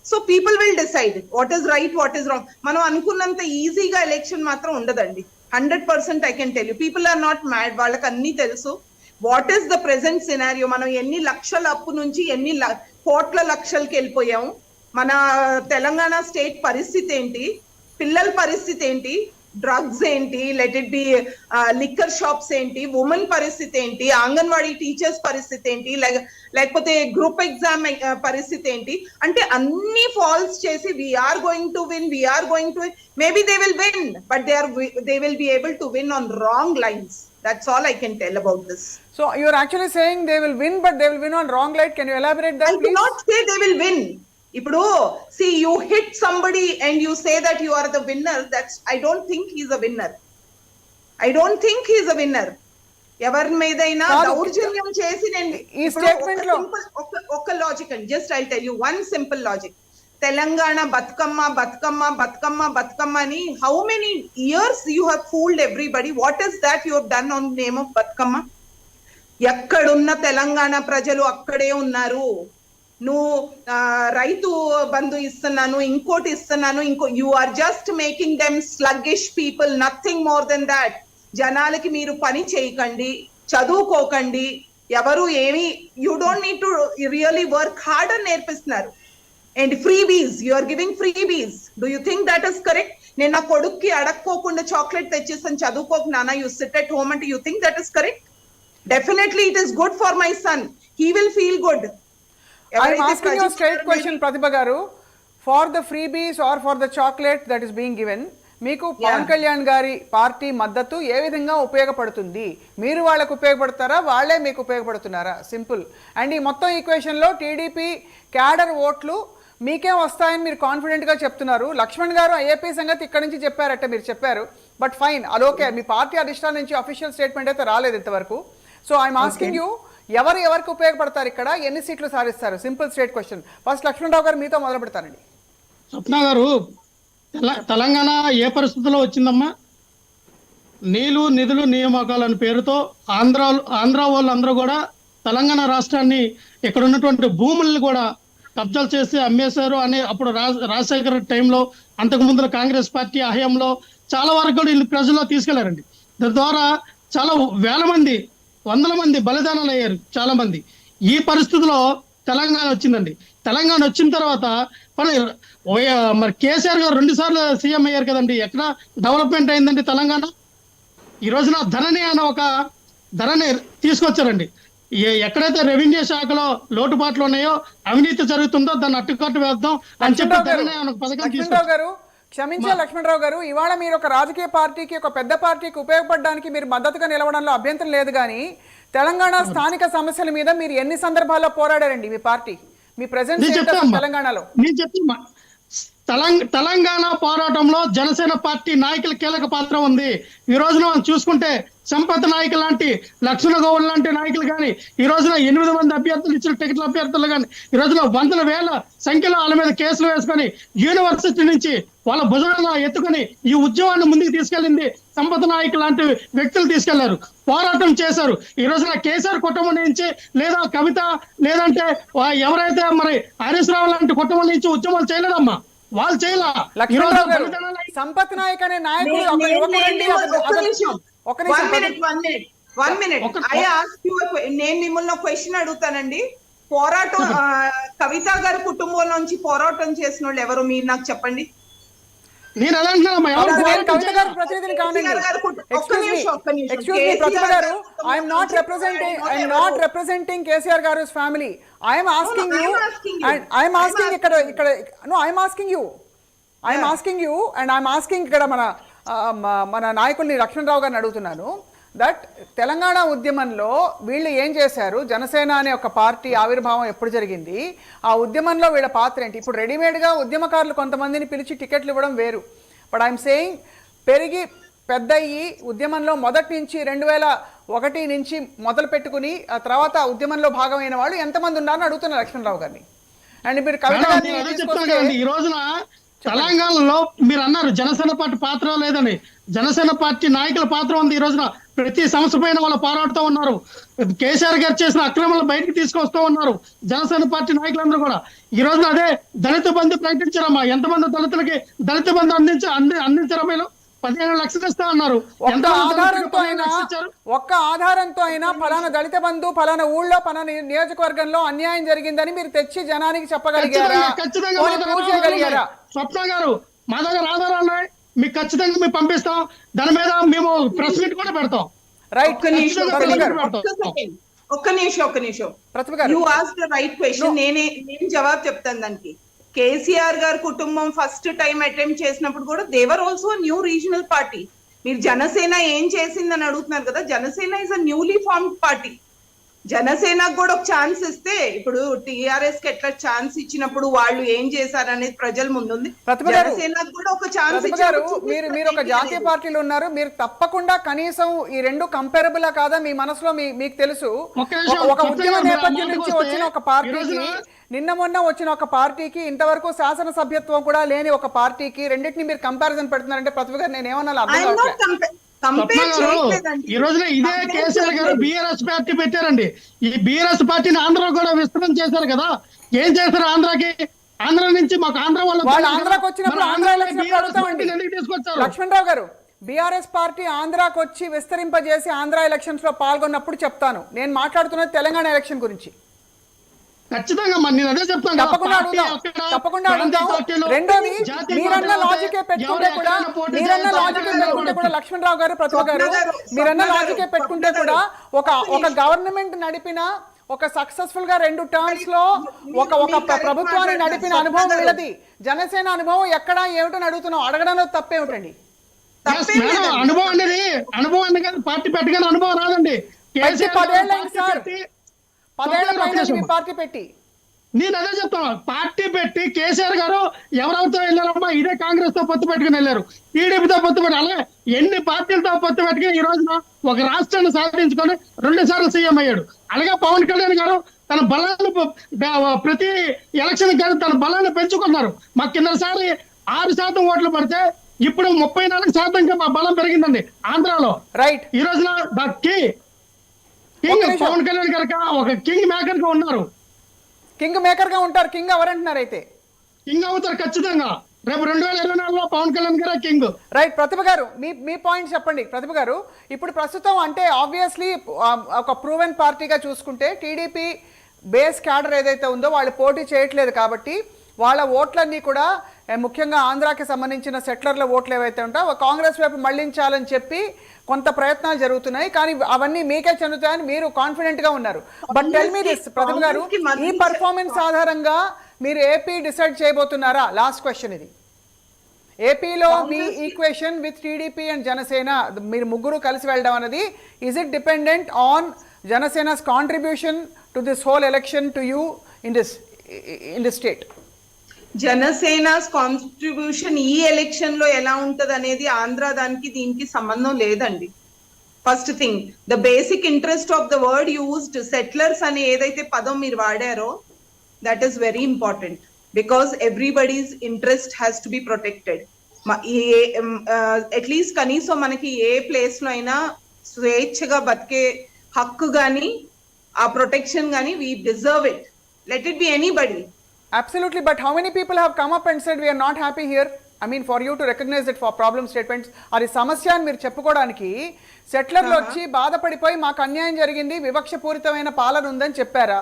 So people will decide what is right what is wrong. మనం అనుకున్నంత ఈజీగా election మాత్రం ఉండదండి. 100% I can tell you. People are not mad, వాళ్ళకి అన్ని తెలుసు. What is the present scenario, మనం ఎన్ని లక్షల అప్పు నుంచి ఎన్ని కోట్ల లక్షలకి వెళ్ళిపోయాము, మన తెలంగాణ స్టేట్ పరిస్థితి ఏంటి, పిల్లల పరిస్థితి ఏంటి, డ్రగ్స్ ఏంటి, let it be liquor shops ఏంటి, ఉమెన్ పరిస్థితి ఏంటి, అంగన్వాడీ టీచర్స్ పరిస్థితి ఏంటి, లేకపోతే గ్రూప్ ఎగ్జామ్ పరిస్థితి ఏంటి, అంటే అన్ని ఫాల్స్ చేసి we are going to win, maybe they will win, but they will be able to win on wrong lines. That's all I can tell about this. So you're actually saying they will win, but they will win on wrong light. Can you elaborate that, please? I do not say they will win. Ippudu, see, you hit somebody and you say that you are the winner. I don't think he's a winner. ఎవరి మీదైనా దౌర్జన్యం చేసి నేను ఈ statement లో ఒక logic అండి. Just I tell you one simple logic. Telangana Bathukamma అని how many years you have fooled everybody. What is that you have done on name of Bathukamma? ఎక్కడున్న తెలంగాణ ప్రజలు అక్కడే ఉన్నారు. నువ్వు రైతు బంధు ఇస్తున్నాను, ఇంకోటి ఇస్తున్నాను, you are just making them sluggish people, nothing more than that. జనాలకి మీరు పని చేయకండి, చదువుకోకండి, ఎవరు ఏమి you don't need to really work hard అని నేర్పిస్తున్నారు. And freebies, you are giving freebies. Do you think that is correct? నేను నా కొడుక్కి అడక్కోకుండా చాక్లెట్ తెచ్చేస్తాను, చదువుకోక నాన్న, యూ సిట్ ఎట్ హోమ్ అంటే you think that is correct? Definitely it is good for my son. He will feel good. I'm asking you a straight question, Pratibha garu. For the freebies or for the chocolate that is being given, మీకు పవన్ కళ్యాణ్ గారి party మద్దతు ఏ విధంగా ఉపయోగపడుతుంది? మీరు వాళ్ళకు ఉపయోగపడతారా, వాళ్ళే మీకు ఉపయోగపడుతున్నారా? Simple. And ఈ మొత్తం ఈక్వేషన్లో టీడీపీ క్యాడర్ ఓట్లు మీకే వస్తాయని మీరు కాన్ఫిడెంట్గా చెప్తున్నారు. లక్ష్మణ్ గారు ఏపీ సంగతి ఇక్కడ నుంచి చెప్పారట, మీరు చెప్పారు. బట్ ఫైన్, అదొకే. మీ పార్టీ అధిష్టానం నుంచి అఫీషియల్ స్టేట్మెంట్ అయితే రాలేదు ఇంతవరకు. సో ఐఎమ్ ఆస్కింగ్ యూ, ఎవరికి ఉపయోగపడతారు ఇక్కడ, ఎన్ని సీట్లు సాధిస్తారు? Simple straight question. First Lakshmanarao గారు మీతో మొదలు పెడతానండి. స్వప్న గారు, తెలంగాణ ఏ పరిస్థితుల్లో వచ్చిందమ్మా? నిధులు నియామకాల పేరుతో ఆంధ్ర వాళ్ళందరూ కూడా తెలంగాణ రాష్ట్రాన్ని, ఇక్కడ ఉన్నటువంటి భూముల్ని కూడా కబ్జాలు చేసి అమ్మేశారు అని అప్పుడు రాజశేఖర టైంలో, అంతకు ముందు కాంగ్రెస్ పార్టీ హయాంలో చాలా వరకు కూడా వీళ్ళు ప్రజల్లో తీసుకెళ్లారండి. దాని ద్వారా చాలా వేల మంది, వందల మంది బలిదానాలు అయ్యారు చాలా మంది. ఈ పరిస్థితిలో తెలంగాణ వచ్చిందండి. తెలంగాణ వచ్చిన తర్వాత మరి కేసీఆర్ గారు 2 సార్లు సీఎం అయ్యారు కదండి. ఎక్కడ డెవలప్మెంట్ అయిందండి తెలంగాణ? ఈ రోజున ధరణి తీసుకొచ్చారండి. ఎక్కడైతే రెవెన్యూ శాఖలో లోటుపాట్లు ఉన్నాయో, అవినీతి జరుగుతుందో దాన్ని అట్టుకట్టు వేద్దాం అని చెప్పి ధరణి అనే పథకం తీసుకొచ్చారు. క్షమించే లక్ష్మణరావు గారు, ఇవాళ మీరు ఒక రాజకీయ పార్టీకి, ఒక పెద్ద పార్టీకి ఉపయోగపడడానికి మీరు మద్దతుగా నిలవడంలో అభ్యంతరం లేదు. కానీ తెలంగాణ స్థానిక సమస్యల మీద మీరు ఎన్ని సందర్భాల్లో పోరాడారండి మీ పార్టీ, మీ ప్రెజెంట్ తెలంగాణలో? నేను చెప్తున్నా, తెలంగాణ పోరాటంలో జనసేన పార్టీ నాయకుల కీలక పాత్ర ఉంది. ఈ రోజున మనం చూసుకుంటే సంపత్ నాయకులు లాంటి, లక్ష్మణ గౌడ్ లాంటి నాయకులు కానీ, ఈ రోజున 8 మంది అభ్యర్థులు ఇచ్చిన టికెట్ల అభ్యర్థులు కానీ, ఈ రోజున వందల వేల సంఖ్యలో వాళ్ళ మీద కేసులు వేసుకొని యూనివర్సిటీ నుంచి వాళ్ళ భుజాలను ఎత్తుకొని ఈ ఉద్యమాన్ని ముందుకు తీసుకెళ్ళింది సంపత్ నాయక్ లాంటి వ్యక్తులు తీసుకెళ్లారు, పోరాటం చేశారు. ఈ రోజున కేసీఆర్ కుటుంబం నుంచి, లేదా కవిత, లేదంటే ఎవరైతే మరి హరీష్ రావు లాంటి కుటుంబం నుంచి ఉద్యమాలు చేయలేదమ్మా, వాళ్ళు చేయాల. సంపత్ నాయక్ అనే నాయకుడు 1 minute. I ask you నేను మిమ్మల్ని ఒక క్వశ్చన్ అడుగుతానండి. పోరాటం కవిత గారి కుటుంబం నుంచి పోరాటం చేసిన వాళ్ళు ఎవరు మీరు నాకు చెప్పండి. నేను అలా అంటున్నానమ్మా, ఎవరు నేను కవిత గారి ప్రతినిధిని కానండి. ఎక్స్క్యూజ్ మీ ప్రతిభ గారు, I'm not representing KCR garu family. I'm asking you and I'm asking ఇక్కడ no I'm asking you and I'm asking ఇక్కడ మన నాయకుల్ని లక్ష్మణరావు గారిని అడుగుతున్నాను దట్ తెలంగాణ ఉద్యమంలో వీళ్ళు ఏం చేశారు, జనసేన అనే ఒక పార్టీ ఆవిర్భావం ఎప్పుడు జరిగింది, ఆ ఉద్యమంలో వీళ్ళ పాత్ర ఏంటి? ఇప్పుడు రెడీమేడ్గా ఉద్యమకారులు కొంతమందిని పిలిచి టికెట్లు ఇవ్వడం వేరు. బట్ ఐఎమ్ సేయింగ్ పెరిగి పెద్దయ్యి ఉద్యమంలో మొదటి నుంచి 2001 నుంచి మొదలు పెట్టుకుని ఆ తర్వాత ఉద్యమంలో భాగమైన వాళ్ళు ఎంతమంది ఉన్నారని అడుగుతున్నారు లక్ష్మణరావు గారిని. అండ్ మీరు కవిత గారిని తీసుకొస్తే ఈ రోజున తెలంగాణలో మీరు అన్నారు జనసేన పార్టీ పాత్ర లేదని. జనసేన పార్టీ నాయకుల పాత్ర ఉంది. ఈ రోజున ప్రతి సమస్య పైన వాళ్ళు పోరాడుతూ ఉన్నారు. కేసీఆర్ గారు చేసిన అక్రమాలను బయటకు తీసుకొస్తూ ఉన్నారు జనసేన పార్టీ నాయకులందరూ కూడా. ఈ రోజున అదే దళిత బంధు ప్రకటించారమ్మా. ఎంతమంది దళితులకి దళిత బంధు అందించారా? మీరు 15 లక్షలు ఇస్తా అన్నారు. ఒక్క ఆధారంతో అయినా ఫలానా దళిత బంధు ఫలానా ఊళ్ళో ఫలానా నియోజకవర్గంలో అన్యాయం జరిగిందని మీరు తెచ్చి జనానికి చెప్పగలిగారా? స్వప్న గారు, మా దగ్గర ఆధారాలు ఉన్నాయి, మీకు ఖచ్చితంగా మేము పంపిస్తాం. దాని మీద మేము ప్రెస్ మీట్ కూడా పెడతాం. ఒక్క నిమిషం. You ask the right question. నేను జవాబు చెప్తాను దానికి. కేసీఆర్ గారి కుటుంబం ఫస్ట్ టైం అటెంప్ట్ చేసినప్పుడు కూడా దేవర్ ఆల్సో న్యూ రీజనల్ పార్టీ. మీరు జనసేన ఏం చేసిందని అడుగుతున్నారు కదా. Janasena is a newly formed party. జనసేనకు కూడా ఒక ఛాన్స్ ఇస్తే, ఇప్పుడు టిఆర్ఎస్ కి ఎట్లా ఛాన్స్ ఇచ్చినప్పుడు వాళ్ళు ఏం చేశారనేది ప్రజల ముందు ఉంది. జనసేనకు కూడా ఒక ఛాన్స్ ఇచ్చారు. మీరు ఒక జాతీయ పార్టీలో ఉన్నారు, మీరు తప్పకుండా కనీసం ఈ రెండు కంపేరబుల్ కాదా మీ మనసులో మీకు తెలుసు? ఒక ఉద్యమ నేపథ్యం నుంచి వచ్చిన ఒక పార్టీకి, నిన్న మొన్న వచ్చిన ఒక పార్టీకి, ఇంతవరకు శాసన సభ్యత్వం కూడా లేని ఒక పార్టీకి రెండింటిని మీరు కంపారిజన్ పెడుతున్నారంటే ప్రతిభ గారు నేను ఏమన్నా అర్థం కావట్లేదు. ఈ రోజున ఇదే కేసీఆర్ గారు బీఆర్ఎస్ పార్టీ పెట్టారండి. ఈ బీఆర్ఎస్ పార్టీని ఆంధ్ర కూడా విస్తరణ చేశారు కదా. ఏం చేశారు ఆంధ్రాకి? ఆంధ్ర నుంచి మాకు ఆంధ్ర వాళ్ళు ఆంధ్రాకి వచ్చినప్పుడు ఆంధ్ర ఎలక్షన్ అడుగుతామండి లక్ష్మణరావు గారు. బీఆర్ఎస్ పార్టీ ఆంధ్రాకి వచ్చి విస్తరింపజేసి ఆంధ్ర ఎలక్షన్స్ లో పాల్గొన్నప్పుడు చెప్తాను. నేను మాట్లాడుతున్నది తెలంగాణ ఎలక్షన్ గురించి. ఖచ్చితంగా నేను అదే చెప్తాను. తప్పకుండా అడుగుతాం. రెండోది మీరన్న లాజికే పెట్టుకుంటే కూడా లక్ష్మణరావు గారు, ప్రతిభ గారు, మీరన్న లాజికే పెట్టుకుంటే కూడా ఒక గవర్నమెంట్ నడిపిన ఒక సక్సెస్ఫుల్ గా 2 టర్మ్స్ లో ఒక ప్రభుత్వాన్ని నడిపిన అనుభవం వీళ్ళది. జనసేన అనుభవం ఎక్కడ ఏమిటని అడుగుతున్నాం. అడగడంలో తప్పేమిటండి? అనుభవం అనేది పార్టీ పెట్టగానే అనుభవం రాదండి. 10 ఏళ్ళైంది సార్, 10 ఏళ్ల పైన పార్టీ పెట్టి. నేను అదే చెప్తాను. పార్టీ పెట్టి కేసీఆర్ గారు ఎవరెవరితో వెళ్ళారమ్మా? ఇదే కాంగ్రెస్ తో పొత్తు పెట్టుకుని వెళ్ళారు, టీడీపీతో పొత్తు పెట్టి, అలాగే ఎన్ని పార్టీలతో పొత్తు పెట్టుకుని ఈ రోజున ఒక రాష్ట్రాన్ని సాధించుకొని 2 సార్లు సీఎం అయ్యాడు. అలాగే పవన్ కళ్యాణ్ గారు తన బలాన్ని ప్రతి ఎలక్షన్ గారు తన బలాన్ని పెంచుకున్నారు. మా కిందసారి 6% ఓట్లు పడితే ఇప్పుడు 34% మా బలం పెరిగిందండి ఆంధ్రాలో. రైట్. ఈ రోజున పవన్ కళ్యాణ్ గారు ఒక కింగ్ మేకర్ గా ఉన్నారు. కింగ్ మేకర్ గా ఉంటారు. కింగ్ ఎవరంటున్నారు? అయితే కింగ్ అవుతారు ఖచ్చితంగా. రేపు 2024లో పవన్ కళ్యాణ్ గారు కింగ్. రైట్. ప్రతిభ గారు మీ పాయింట్ చెప్పండి. ప్రతిభ గారు, ఇప్పుడు ప్రస్తుతం అంటే ఆబ్వియస్లీ ఒక ప్రూవెన్ పార్టీగా చూసుకుంటే టీడీపీ బేస్ క్యాడర్ ఏదైతే ఉందో వాళ్ళు పోటీ చేయట్లేదు కాబట్టి వాళ్ళ ఓట్లన్నీ కూడా ముఖ్యంగా ఆంధ్రాకి సంబంధించిన సెటిలర్ల ఓట్లు ఏవైతే ఉంటాయో కాంగ్రెస్ వైపు మళ్లించాలని చెప్పి కొంత ప్రయత్నాలు జరుగుతున్నాయి. కానీ అవన్నీ మీకే చెందుతాయని మీరు కాన్ఫిడెంట్ గా ఉన్నారు. But tell me this Pratibha garu, ఈ పర్ఫార్మెన్స్ ఆధారంగా మీరు ఏపీ డిసైడ్ చేయబోతున్నారా? లాస్ట్ క్వశ్చన్ ఇది. ఏపీలో మీ equation with TDP and Janasena మీరు ముగ్గురు కలిసి వెళ్ళడం అనేది is it dependent on Janasena's contribution to this whole election to you in this state? Janasena's contribution ఈ ఎలక్షన్ లో ఎలా ఉంటది అనేది ఆంధ్ర దానికి దీనికి సంబంధం లేదండి. First thing, the basic interest of the word used, settlers అనే ఏదైతే పదం మీరు వాడారో that is very important because everybody's interest has to be protected. At least కనీసం మనకి ఏ ప్లేస్ లో అయినా స్వేచ్ఛగా బతికే హక్కు గాని ఆ ప్రొటెక్షన్ గాని we deserve it. Let it be anybody. Absolutely, but how many people have come up and said we are not happy here? I mean for you to recognize it for problem statements, అది సమస్య అని మీరు చెప్పుకోవడానికి సెటిలర్లు వచ్చి బాధపడిపోయి మాకు అన్యాయం జరిగింది, వివక్షపూరితమైన పాలన ఉందని చెప్పారా?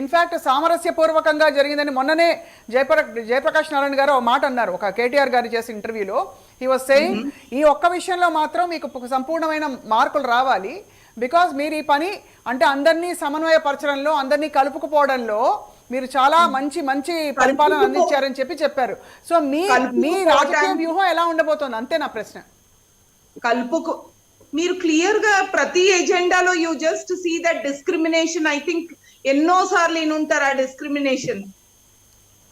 ఇన్ఫ్యాక్ట్ సామరస్యపూర్వకంగా జరిగిందని మొన్ననే జయప్రకాష్ నారాయణ గారు ఒక మాట అన్నారు, ఒక కేటీఆర్ గారు చేసిన ఇంటర్వ్యూలో. హీ వాజ్ సేయింగ్ ఈ ఒక్క విషయంలో మాత్రం మీకు సంపూర్ణమైన మార్కులు రావాలి, బికాజ్ మీరు ఈ పని అంటే అందరినీ సమన్వయపరచడంలో, అందరినీ కలుపుకుపోవడంలో మీరు చాలా మంచి పరిపాలన అందించారని చెప్పారు. సో మీ రాజకీయ వ్యూహం ఎలా ఉండబోతోంది, అంతే నా ప్రశ్న. కలుపుకు మీరు క్లియర్ గా ప్రతి ఎజెండాలో you just see that discrimination. I think ఎన్నో సార్లు ఉంటారు ఆ డిస్క్రిమినేషన్.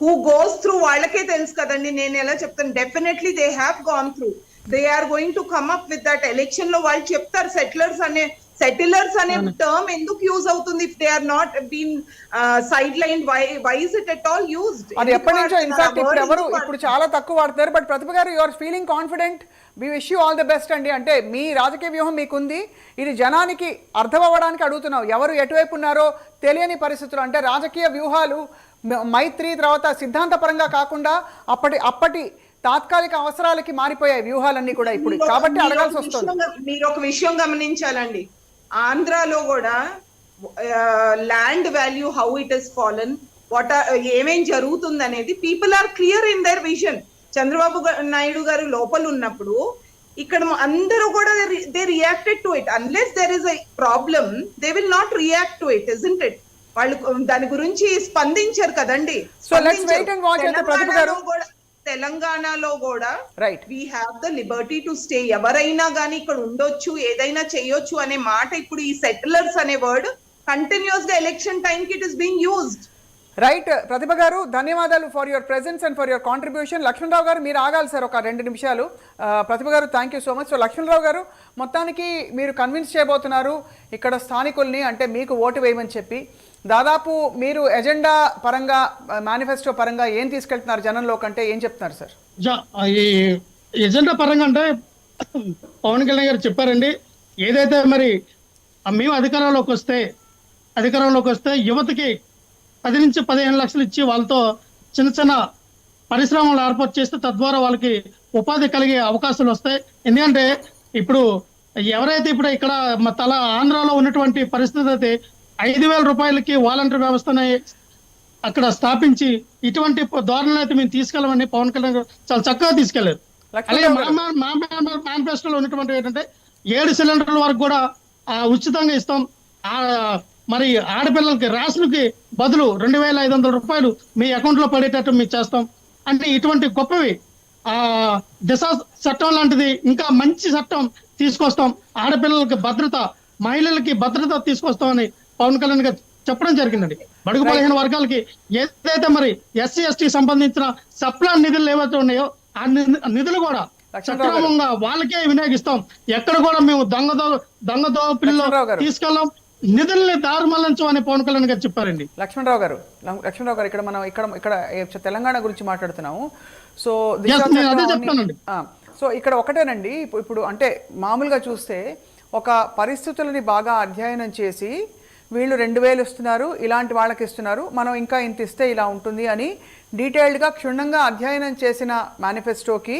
హూ గోస్ త్రూ వాళ్ళకే తెలుసు కదండి. నేను ఎలా చెప్తాను, definitely they have gone through. They are going to come up with that. Election లో వాళ్ళు చెప్తారు సెటిలర్స్ అనే టర్మ్ ఎందుకు యూజ్ అవుతుంది if they are not been side line. Why is it at all used? అది ఎప్పటి నుంచో ఇన్ఫాక్ట్ ఇప్పుడు చాలా తక్కువ వాడుతున్నారు. But Pratibha garu, you are feeling confident, we wish you all the best అండి. అంటే మీ రాజకీయ వ్యూహం మీకుంది, ఇది జనానికి అర్థం అవ్వడానికి అడుగుతున్నాం. ఎవరు ఎటువైపు ఉన్నారో తెలియని పరిస్థితులు, అంటే రాజకీయ వ్యూహాలు మైత్రి తర్వాత సిద్ధాంతపరంగా కాకుండా అప్పటి తాత్కాలిక అవసరాలకి మారిపోయాయి వ్యూహాలన్నీ కూడా ఇప్పుడు. కాబట్టి అడగాల్సి వస్తుంది. మీరు ఒక విషయం గమనించాలండి, ఆంధ్రాలో కూడా land value how it is fallen, ఏమేం జరుగుతుంది అనేది people are clear in their vision. Chandrababu Naidu garu లోపల ఉన్నప్పుడు ఇక్కడ అందరూ కూడా they reacted to it. Unless there is a problem they will not react to it, isn't it? వాళ్ళు దాని గురించి స్పందించారు కదండి. So let's wait and watch. అయితే ప్రతిభ గారు, తెలంగాణలో కూడా right, we have the liberty to stay. ఎవరైనా గానీ ఇక్కడ ఉండొచ్చు, ఏదైనా చేయొచ్చు అనే మాట ఇప్పుడు ఈ సెటిలర్స్ అనే వర్డ్ కంటిన్యూస్ గా ఎలక్షన్ టైం కి it is being used. Right Pratibha garu, ధన్యవాదాలు for your presence and for your contribution. Lakshmanarao garu మీరు ఆగాలి సార్ ఒక 2 నిమిషాలు. Pratibha garu thank you so much. So Lakshmanarao garu, మొత్తానికి మీరు కన్విన్స్ చేయబోతున్నారు ఇక్కడ స్థానికుల్ని, అంటే మీకు ఓటు వేయమని చెప్పి. దాదాపు మీరు ఎజెండా పరంగా, మేనిఫెస్టో పరంగా ఏం తీసుకెళ్తున్నారు జనంలో కంటే, ఏం చెప్తున్నారు సార్? ఈ ఎజెండా పరంగా అంటే పవన్ కళ్యాణ్ గారు చెప్పారండి, ఏదైతే మరి మేము అధికారంలోకి వస్తే యువతకి 10 నుంచి 15 లక్షలు ఇచ్చి వాళ్ళతో చిన్న పరిశ్రమలు ఏర్పాటు చేస్తే తద్వారా వాళ్ళకి ఉపాధి కలిగే అవకాశాలు వస్తాయి. ఎందుకంటే ఇప్పుడు ఎవరైతే ఇక్కడ ఆంధ్రాలో ఉన్నటువంటి పరిస్థితి అయితే 5,000 రూపాయలకి వాలంటీర్ వ్యవస్థని అక్కడ స్థాపించి ఇటువంటి ధోరణి అయితే మేము తీసుకెళ్ళమని పవన్ కళ్యాణ్ గారు చాలా చక్కగా తీసుకెళ్లారు. అలాగే మేనిఫెస్టోలో ఉన్నటువంటి ఏంటంటే 7 సిలిండర్ల వరకు కూడా ఉచితంగా ఇస్తాం. మరి ఆడపిల్లలకి రేషన్కి బదులు 2,500 రూపాయలు మీ అకౌంట్ లో పడేటట్టు మేము చేస్తాం. అంటే ఇటువంటి గొప్పవి దిశ చట్టం లాంటిది ఇంకా మంచి చట్టం తీసుకొస్తాం. ఆడపిల్లలకి భద్రత, మహిళలకి భద్రత తీసుకొస్తామని పవన్ కళ్యాణ్ గారు చెప్పడం జరిగిందండి. బడుగు బలహీన వర్గాలకి ఏదైతే మరి ఎస్సీ ఎస్టీ సంబంధించిన సప్లాన్ నిధులు ఏవైతే ఉన్నాయో ఆ నిధులు కూడా సక్రమంగా వాళ్ళకే వినియోగిస్తాం. ఎక్కడ కూడా మేము దొంగ దోపిల్లో తీసుకెళ్ళాం, నిధుల్ని దారుమల్లించమని పవన్ కళ్యాణ్ గారు చెప్పారండి. లక్ష్మణరావు గారు, ఇక్కడ మనం ఇక్కడ తెలంగాణ గురించి మాట్లాడుతున్నాము. సో అదే చెప్తానండి. సో ఇక్కడ ఒకటేనండి, ఇప్పుడు అంటే మామూలుగా చూస్తే ఒక పరిస్థితులని బాగా అధ్యయనం చేసి వీళ్ళు 2,000 ఇస్తున్నారు, ఇలాంటి వాళ్ళకి ఇస్తున్నారు, మనం ఇంకా ఇంత ఇస్తే ఇలా ఉంటుంది అని డీటెయిల్డ్గా క్షుణ్ణంగా అధ్యయనం చేసిన మేనిఫెస్టోకి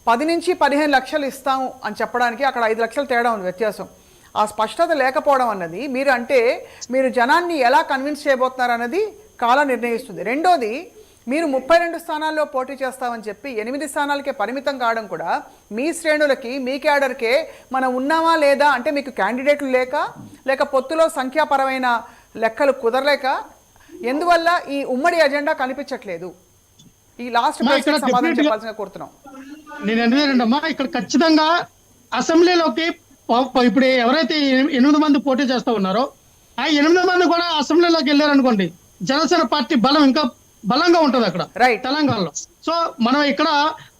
10 నుంచి 15 లక్షలు ఇస్తాము అని చెప్పడానికి అక్కడ 5 లక్షల తేడా ఉంది, వ్యత్యాసం. ఆ స్పష్టత లేకపోవడం అన్నది మీరు జనాన్ని ఎలా కన్విన్స్ చేయబోతున్నారు అన్నది కాలం నిర్ణయిస్తుంది. రెండోది, మీరు 32 స్థానాల్లో పోటీ చేస్తామని చెప్పి 8 స్థానాలకే పరిమితం కావడం కూడా మీ శ్రేణులకి, మీ క్యాడర్కే మనం ఉన్నామా లేదా అంటే మీకు క్యాండిడేట్లు లేక పొత్తులో సంఖ్యాపరమైన లెక్కలు కుదరలేక, ఎందువల్ల ఈ ఉమ్మడి ఎజెండా కనిపించట్లేదు? ఈ లాస్ట్ సమాధానం చెప్పాల్సిన కోరుతున్నాం. నేను ఎందుకంటమ్మా ఇక్కడ ఖచ్చితంగా అసెంబ్లీలోకి ఇప్పుడు ఎవరైతే 8 మంది పోటీ చేస్తా ఉన్నారో ఆ 8 మంది కూడా అసెంబ్లీలోకి వెళ్ళారనుకోండి, జనసేన పార్టీ బలం ఇంకా బలంగా ఉంటది అక్కడ తెలంగాణలో. సో మనం ఇక్కడ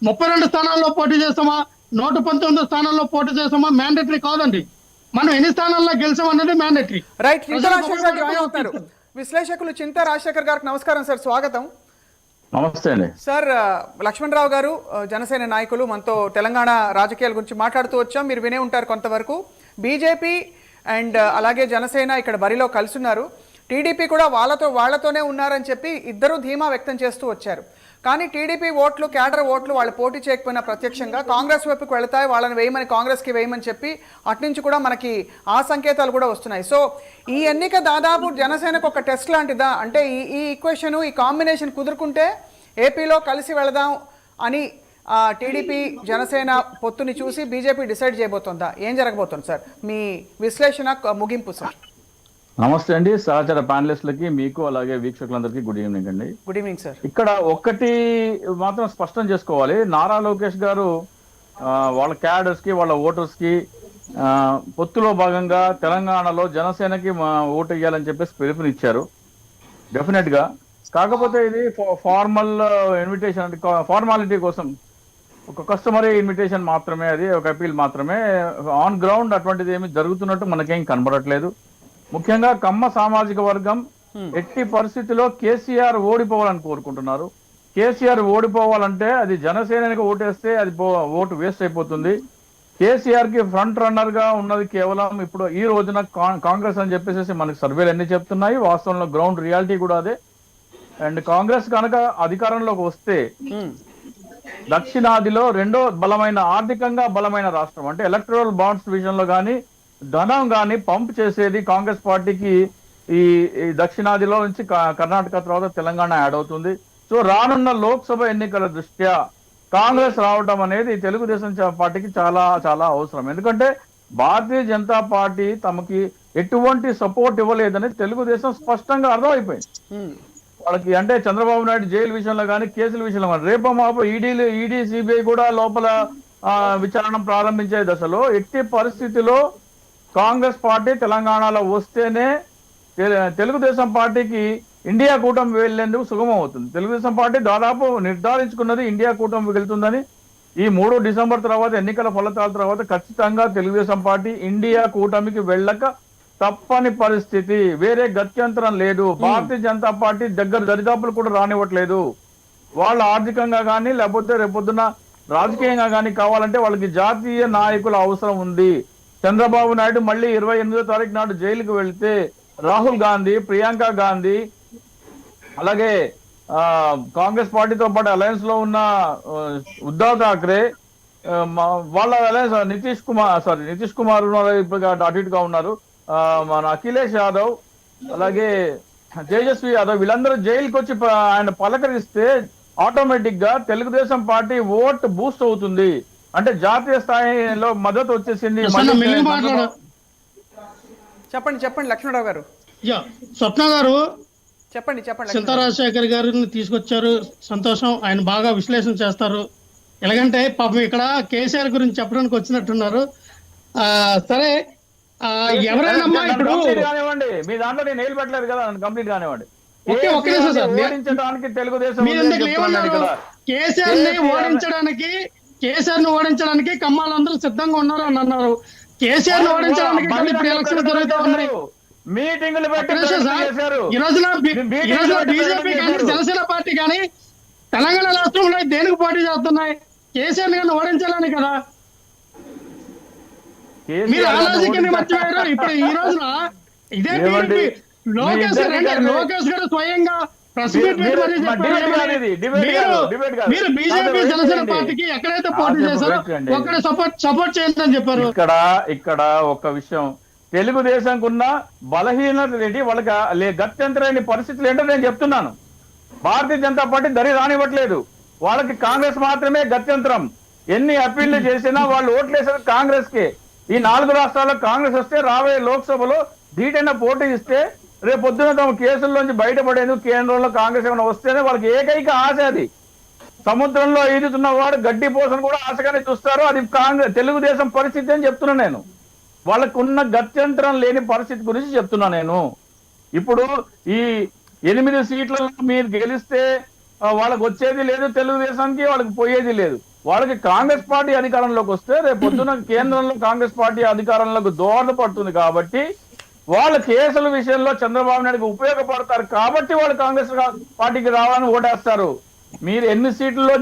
32 స్థానాల్లో పోటీ చేస్తామా, 119 స్థానాల్లో పోటీ చేస్తామా మ్యాండేటరీ కాదండి. మనం ఎన్ని స్థానాల్లో గెలిచామన్నది మ్యాండేటరీ. రైట్, విశ్లేషకులు చింతా రాజశేఖర్ గారికి నమస్కారం సార్, స్వాగతం. నమస్తే అండి సార్. లక్ష్మణరావు గారు జనసేన నాయకులు మనతో తెలంగాణ రాజకీయాల గురించి మాట్లాడుతూ వచ్చాం, మీరు వినే ఉంటారు కొంతవరకు. బీజేపీ అండ్ అలాగే జనసేన ఇక్కడ బరిలో కలుసున్నారు. టీడీపీ కూడా వాళ్ళతోనే ఉన్నారని చెప్పి ఇద్దరు ధీమా వ్యక్తం చేస్తూ వచ్చారు. కానీ టీడీపీ ఓట్లు, క్యాడర్ ఓట్లు వాళ్ళు పోటీ చేయకపోయినా ప్రత్యక్షంగా కాంగ్రెస్ వైపుకి వెళతాయి, వాళ్ళని వేయమని, కాంగ్రెస్కి వేయమని చెప్పి అట్నుంచి కూడా మనకి ఆ సంకేతాలు కూడా వస్తున్నాయి. సో ఈ ఎన్నిక దాదాపు జనసేనకు ఒక టెస్ట్ లాంటిదా? అంటే ఈ ఈక్వేషన్, ఈ కాంబినేషన్ కుదురుకుంటే ఏపీలో కలిసి వెళదాం అని టీడీపీ జనసేన పొత్తుని చూసి బీజేపీ డిసైడ్ చేయబోతుందా? ఏం జరగబోతుంది సార్? మీ విశ్లేషణ ముగింపు సార్. నమస్తే అండి, సహచర ప్యానలిస్టులకి, మీకు అలాగే వీక్షకులందరికీ గుడ్ ఈవినింగ్ అండి. Good evening sir. ఇక్కడ ఒక్కటి మాత్రం స్పష్టం చేసుకోవాలి, నారా లోకేష్ గారు వాళ్ళ క్యాడర్స్ కి, వాళ్ళ ఓటర్స్ కి పొత్తులో భాగంగా తెలంగాణలో జనసేనకి ఓటు వేయాలని చెప్పేసి పిలుపునిచ్చారు డెఫినెట్ గా. కాకపోతే ఇది ఫార్మల్ ఇన్విటేషన్, అంటే ఫార్మాలిటీ కోసం ఒక కస్టమరీ ఇన్విటేషన్ మాత్రమే, అది ఒక అపీల్ మాత్రమే. ఆన్ గ్రౌండ్ అటువంటిది ఏమి జరుగుతున్నట్టు మనకేం కనబడట్లేదు. ముఖ్యంగా కమ్మ సామాజిక వర్గం ఎట్టి పరిస్థితిలో కేసీఆర్ ఓడిపోవాలని కోరుకుంటున్నారు. కేసీఆర్ ఓడిపోవాలంటే అది జనసేనకి ఓటేస్తే అది ఓటు వేస్ట్ అయిపోతుంది. కేసీఆర్ కి ఫ్రంట్ రన్నర్ గా ఉన్నది కేవలం ఇప్పుడు ఈ రోజున కాంగ్రెస్ అని చెప్పేసి మనకి సర్వేలు అన్ని చెప్తున్నాయి. వాస్తవంలో గ్రౌండ్ రియాలిటీ కూడా అదే. అండ్ కాంగ్రెస్ కనుక అధికారంలోకి వస్తే దక్షిణాదిలో రెండో బలమైన, ఆర్థికంగా బలమైన రాష్ట్రం, అంటే ఎలక్టరల్ బాండ్స్ విషయంలో కానీ, ధనం కానీ పంప్ చేసేది కాంగ్రెస్ పార్టీకి ఈ దక్షిణాదిలో నుంచి కర్ణాటక తర్వాత తెలంగాణ యాడ్ అవుతుంది. సో రానున్న లోక్సభ ఎన్నికల దృష్ట్యా కాంగ్రెస్ రావడం అనేది తెలుగుదేశం పార్టీకి చాలా చాలా అవసరం. ఎందుకంటే భారతీయ జనతా పార్టీ తమకి ఎటువంటి సపోర్ట్ ఇవ్వలేదని తెలుగుదేశం స్పష్టంగా అర్థమైపోయింది వాళ్ళకి. అంటే చంద్రబాబు నాయుడు జైలు విషయంలో కానీ, కేసుల విషయంలో కానీ, రేపు మాపు ఈడీ సిబిఐ కూడా లోపల విచారణ ప్రారంభించే దశలో ఎట్టి పరిస్థితిలో కాంగ్రెస్ పార్టీ తెలంగాణలో వస్తేనే తెలుగుదేశం పార్టీకి ఇండియా కూటమి వెళ్లేందుకు సుగమం అవుతుంది. తెలుగుదేశం పార్టీ దాదాపు నిర్ధారించుకున్నది ఇండియా కూటమి వెళ్తుందని. ఈ 3 డిసెంబర్ తర్వాత, ఎన్నికల ఫలితాల తర్వాత ఖచ్చితంగా తెలుగుదేశం పార్టీ ఇండియా కూటమికి వెళ్ళక తప్పని పరిస్థితి, వేరే గత్యంతరం లేదు. భారతీయ జనతా పార్టీ దగ్గర దరిదాపులు కూడా రానివ్వట్లేదు. వాళ్ళు ఆర్థికంగా కానీ, లేకపోతే రేపొద్దున రాజకీయంగా కానీ కావాలంటే వాళ్ళకి జాతీయ నాయకుల అవసరం ఉంది. చంద్రబాబు నాయుడు మళ్ళీ 28వ తారీఖు నాడు జైలుకు వెళ్తే రాహుల్ గాంధీ, ప్రియాంక గాంధీ, అలాగే కాంగ్రెస్ పార్టీతో పాటు అలయన్స్ లో ఉన్న ఉద్ధవ్ ఠాక్రే, వాళ్ళ అలయన్స్ నితీష్ కుమార్ ఇప్పుడు అటు ఇటుగా ఉన్నారు, మన అఖిలేష్ యాదవ్, అలాగే తేజస్వి యాదవ్, వీళ్ళందరూ జైలుకి వచ్చి ఆయన పలకరిస్తే ఆటోమేటిక్ గా తెలుగుదేశం పార్టీ ఓట్ బూస్ట్ అవుతుంది. అంటే జాతీయ స్థాయిలో మద్దతు వచ్చేసింది. చెప్పండి లక్ష్మణరావు గారు. స్వప్న గారు చెప్పండి. చింతా రాజశేఖర్ గారిని తీసుకొచ్చారు, సంతోషం. ఆయన బాగా విశ్లేషణ చేస్తారు. ఎలాగంటే పాపం ఇక్కడ కేసీఆర్ గురించి చెప్పడానికి వచ్చినట్టున్నారు. సరే, ఎవరైనా ఇప్పుడు కానివ్వండి, మీ దాంట్లో నేను ఏలు పెట్టలేదు కదా, కంప్లీట్ కానివ్వండి. ఓడించడానికి తెలుగుదేశం కేసీఆర్ ని ఓడించడానికి కమ్మాలందరూ సిద్ధంగా ఉన్నారు అని అన్నారు. కేసీఆర్ ని ఓడించడానికి ఇప్పుడు ఎలక్షన్ జరుగుతూ ఉన్నాయి. మీటింగులు ఈ రోజున బీజేపీ కానీ, జనసేన పార్టీ కానీ తెలంగాణ రాష్ట్రంలో దేనికి పోటీ చేస్తున్నాయి? కేసీఆర్ ని ఓడించాలని కదా. మీరు ఆలోచించండి, మర్చిపోయారు. ఇప్పుడు ఈ రోజున ఇదే లోకేష్ గారు స్వయంగా మీరు బీజేపీ జనసేన పార్టీకి ఎక్కడైతే పోటీ చేశారో ఒక్కడ సపోర్ట్ చేయండి అని చెప్పారు. ఇక్కడ ఒక విషయం, తెలుగుదేశం ఉన్న బలహీనత ఏంటి, వాళ్ళకి గత్యంతరైన పరిస్థితులు ఏంటో నేను చెప్తున్నాను. భారతీయ జనతా పార్టీ దరి రానివ్వట్లేదు. వాళ్ళకి కాంగ్రెస్ మాత్రమే గత్యంతరం. ఎన్ని అప్పీళ్లు చేసినా వాళ్ళు ఓట్లేసేది కాంగ్రెస్ కే. ఈ 4 రాష్ట్రాల్లో కాంగ్రెస్ వస్తే రాబోయే లోక్సభలో ధీటైన పోటీ ఇస్తే రేపు పొద్దున తమ కేసుల్లోంచి బయటపడేందుకు కేంద్రంలో కాంగ్రెస్ ఏమైనా వస్తేనే వాళ్ళకి ఏకైక ఆశ అది. సముద్రంలో ఈదుతున్న వాడు గడ్డి పోసను కూడా ఆశగానే చూస్తారు. అది తెలుగుదేశం పరిస్థితి అని చెప్తున్నా నేను. వాళ్ళకు ఉన్న గత్యంతరం లేని పరిస్థితి గురించి చెప్తున్నా నేను. ఇప్పుడు ఈ 8 సీట్లలో మీరు గెలిస్తే వాళ్ళకి వచ్చేది లేదు తెలుగుదేశానికి, వాళ్ళకి పోయేది లేదు. వాళ్ళకి కాంగ్రెస్ పార్టీ అధికారంలోకి వస్తే రేపు పొద్దున కేంద్రంలో కాంగ్రెస్ పార్టీ అధికారంలోకి దోహదపడుతుంది. కాబట్టి వాళ్ళ కేసుల విషయంలో చంద్రబాబు నాయుడుకి ఉపయోగపడతారు. కాబట్టి వాళ్ళు కాంగ్రెస్ పార్టీకి రావాలని ఓటేస్తారు. మీరు ఎన్ని సీట్లలో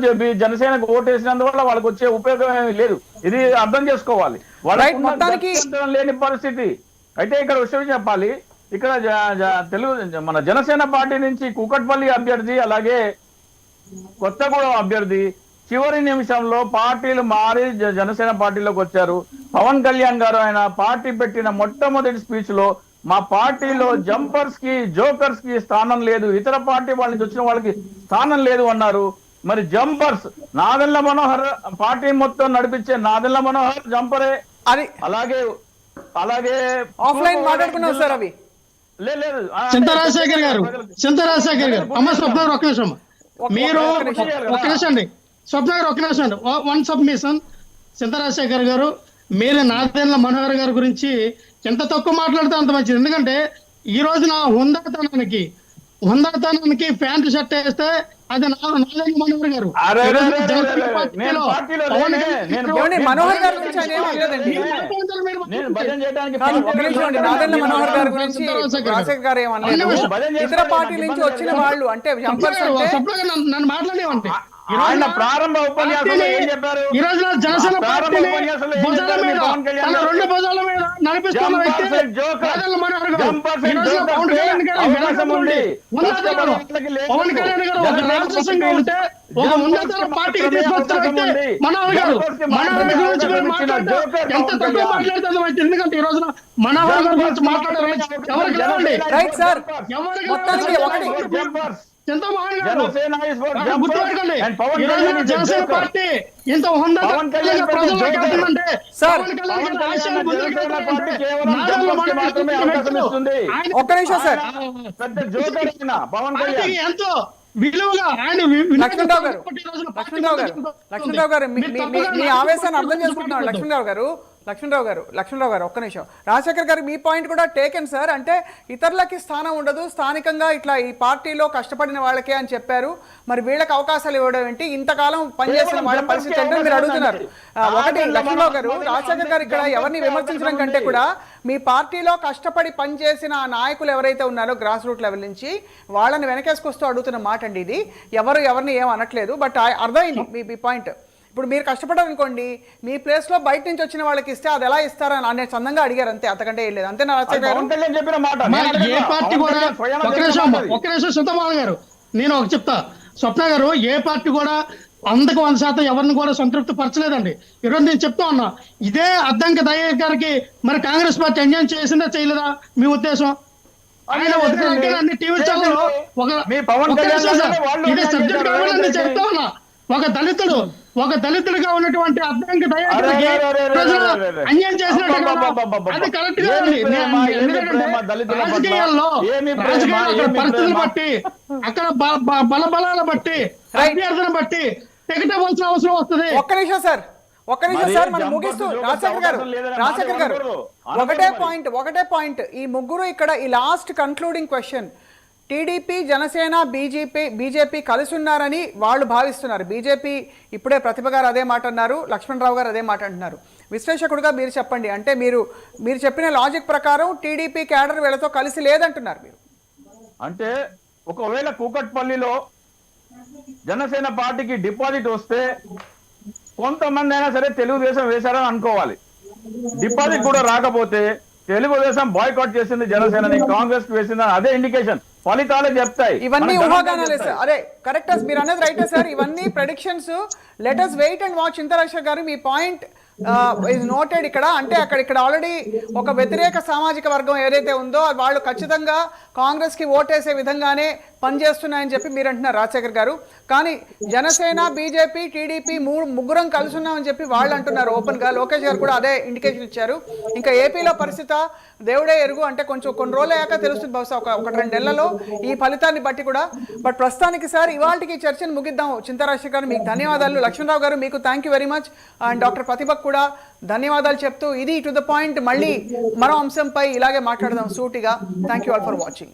జనసేనకు ఓటేసినందువల్ల వాళ్ళకి వచ్చే ఉపయోగం ఏమీ లేదు. ఇది అర్థం చేసుకోవాలి. వాళ్ళకి లేని పరిస్థితి. అయితే ఇక్కడ విషయం చెప్పాలి, ఇక్కడ మన జనసేన పార్టీ నుంచి కూకట్పల్లి అభ్యర్థి, అలాగే కొత్తగూడెం అభ్యర్థి చివరి నిమిషంలో పార్టీలు మారి జనసేన పార్టీలోకి వచ్చారు. పవన్ కళ్యాణ్ గారు ఆయన పార్టీ పెట్టిన మొట్టమొదటి స్పీచ్ లో మా పార్టీలో జంపర్స్ కి జోకర్స్ కి స్థానం లేదు, ఇతర పార్టీ వాళ్ళ నుంచి వచ్చిన వాళ్ళకి స్థానం లేదు అన్నారు. మరి జంపర్స్ నాదెళ్ల మనోహర్ పార్టీ మొత్తం నడిపించే నాదెళ్ల మనోహర్ జంపరే. అది అలాగే ఆఫ్లైన్ మాట్లాడుకున్నాం సార్ అవి. లేదు చింతా రాజశేఖర్ గారు అమ్మ స్వప్న గారు ఒక్క నిమిషం, మీరు ఒక్క నిమిషం అండి, స్వప్న గారు ఒక్క నిమిషం అండి, వన్ సబ్మిషన్. చింతా రాజశేఖర్ గారు, మీరు నాదెళ్ల మనోహర్ గారి గురించి ఎంత తక్కువ మాట్లాడితే అంత మంచిది. ఎందుకంటే ఈ రోజు నా హుందాతనానికి ప్యాంటు షర్ట్ వేస్తే అది నాదెళ్ల మనోహర్ గారు. మనోహర్ గారి గురించి ఆయన ఏం అనలేదండి. నాదెళ్ల మనోహర్ గారి గురించి రాజశేఖర్ గారు ఏమనలేదు. ఇతర పార్టీ నుంచి వచ్చిన వాళ్ళు అంటే నన్ను మాట్లాడేవంటే ఆయన ప్రారంభ ఉపన్యాసంలో ఏం చెప్పారు? ఈ రోజు జనసేన పార్టీ రెండు భుజాల మీద నడిపిస్తున్న వ్యక్తి నాదెళ్ల మనోహర్ గారు. పవన్ కళ్యాణ్ గారు ఒక రాజకీయంగా ఉంటే ఒక ఉన్నత పార్టీకి తీసుకొస్తున్న వ్యక్తి మనోహర్ గారు. మనోహర్ గురించి మీరు మాట్లాడితే ఎంత తక్కువ మాట్లాడుతుంది మంచి. ఎందుకంటే ఈ రోజున మనోహర్ గారి గురించి మాట్లాడారు ఎవరికి లేవండి. రైట్ సార్, ఎవరికి జనసేన పార్టీ ఇంత ఒక్క నిమిషం సార్. పవన్ కళ్యాణ్ ఎంతో విలువగా ఆయన లక్ష్మణరావు గారు మీ ఆవేశాన్ని అర్థం చేసుకుంటున్నాడు. లక్ష్మణరావు గారు ఒక్క నిమిషం. రాజశేఖర్ గారు మీ పాయింట్ కూడా టేకెన్ సార్. అంటే ఇతరులకి స్థానం ఉండదు, స్థానికంగా ఇట్లా ఈ పార్టీలో కష్టపడిన వాళ్ళకే అని చెప్పారు. మరి వీళ్ళకి అవకాశాలు ఇవ్వడం ఏంటి? ఇంతకాలం పనిచేసిన వాళ్ళ పరిస్థితి ఏంటో మీరు అడుగుతున్నారు. ఒకటి లక్ష్మణరావు గారు, రాజశేఖర్ గారు ఇక్కడ ఎవరిని విమర్శించడం కంటే కూడా మీ పార్టీలో కష్టపడి పనిచేసిన ఆ నాయకులు ఎవరైతే ఉన్నారో గ్రాస్ రూట్ లెవెల్ నుంచి వాళ్ళని వెనకేసుకొస్తూ అడుగుతున్న మాట అండి ఇది. ఎవరిని ఏం అనట్లేదు, బట్ అర్థమైంది మీ పాయింట్. ఇప్పుడు మీరు కష్టపడారనుకోండి, మీ ప్లేస్ లో బయట నుంచి వచ్చిన వాళ్ళకి ఇస్తే అది ఎలా ఇస్తారని అనే చందంగా అడిగారు, అంతే, అంతకంటే ఏం లేదు. అంతేనా రాజశేఖర్ గారు? ఏ పార్టీ కూడా ఒక్క నిమిషం సుతమాన్ గారు, నేను ఒక చెప్తా. స్వప్న గారు, ఏ పార్టీ కూడా 100% ఎవరిని కూడా సంతృప్తి పరచలేదండి. ఈరోజు నేను చెప్తా ఉన్నా, ఇదే అద్దంకి దయ్య గారికి మరి కాంగ్రెస్ పార్టీ ఎంజాయ్ చేసిందా చేయలేదా మీ ఉద్దేశం? ఆయన అన్ని టీవీ ఛానల్ ఇదే సబ్జెక్ట్ కావాలని చెప్తా ఉన్నా. ఒక దళితుడిగా ఉన్నటువంటి అద్దంకి దయ్య గారికి అన్యాయం చేసినట్టు అది కరెక్ట్ గా ఉంది. రాజకీయాల్లో పరిస్థితులు బట్టి, అక్కడ బలబలాల బట్టి, అభ్యర్థులను బట్టి టికెట్ ఇవ్వాల్సిన అవసరం వస్తుంది. ఒక్క నిమిషం సార్, మనం ముగిస్తూ రాజశేఖర్ గారు ఒకటే పాయింట్. ఈ ముగ్గురు ఇక్కడ ఈ last concluding question, TDP, Janasena, BJP కలిసి ఉన్నారని వాళ్ళు భావిస్తున్నారు. బీజేపీ ఇప్పుడే ప్రతిభ గారు అదే మాట అన్నారు, లక్ష్మణరావు గారు అదే మాట అంటున్నారు. విశ్లేషకుడుగా మీరు చెప్పండి, అంటే మీరు చెప్పిన లాజిక్ ప్రకారం టీడీపీ క్యాడర్ వీళ్ళతో కలిసి లేదంటున్నారు మీరు. అంటే ఒకవేళ కూకట్పల్లిలో జనసేన పార్టీకి డిపాజిట్ వస్తే కొంతమంది అయినా సరే తెలుగుదేశం వేశారని అనుకోవాలి. డిపాజిట్ కూడా రాకపోతే తెలుగుదేశం బాయ్కాట్ చేసింది జనసేనని, కాంగ్రెస్ వేసిందని అదే ఇండికేషన్, ఫలితాలే చెప్తాయి. ఇవన్నీ ఊహాగానాలే సార్. అదే కరెక్ట్, మీరు అనేది రైటే సార్. ఇవన్నీ predictions. Let us wait and watch. Chintarajasekhar garu, మీ పాయింట్ ఇస్ నోటెడ్ ఇక్కడ. అంటే ఇక్కడ ఆల్రెడీ ఒక వ్యతిరేక సామాజిక వర్గం ఏదైతే ఉందో వాళ్ళు ఖచ్చితంగా కాంగ్రెస్ కి ఓటేసే విధంగానే పనిచేస్తున్నాయని చెప్పి మీరు అంటున్నారు రాజశేఖర్ గారు. కానీ జనసేన, బీజేపీ, టీడీపీ ముగ్గురం కలిసి ఉన్నామని చెప్పి వాళ్ళు అంటున్నారు ఓపెన్ గా. లోకేష్ గారు కూడా అదే ఇండికేషన్ ఇచ్చారు. ఇంకా ఏపీలో పరిస్థితి దేవుడే ఎరుగు. అంటే కొన్ని రోజులు అయ్యాక తెలుస్తుంది, బహుశా ఒక 2 నెలలలో ఈ ఫలితాన్ని బట్టి కూడా. బట్ ప్రస్తుతానికి సార్ ఇవాళకి చర్చను ముగిద్దాం. చింతరాజశేఖర్ గారు మీకు ధన్యవాదాలు, లక్ష్మణరావు గారు మీకు thank you very much, and doctor ప్రతిభకు కూడా ధన్యవాదాలు చెప్తూ ఇది టు ద పాయింట్. మళ్ళీ మరో అంశంపై ఇలాగే మాట్లాడదాం సూటిగా. Thank you all for watching.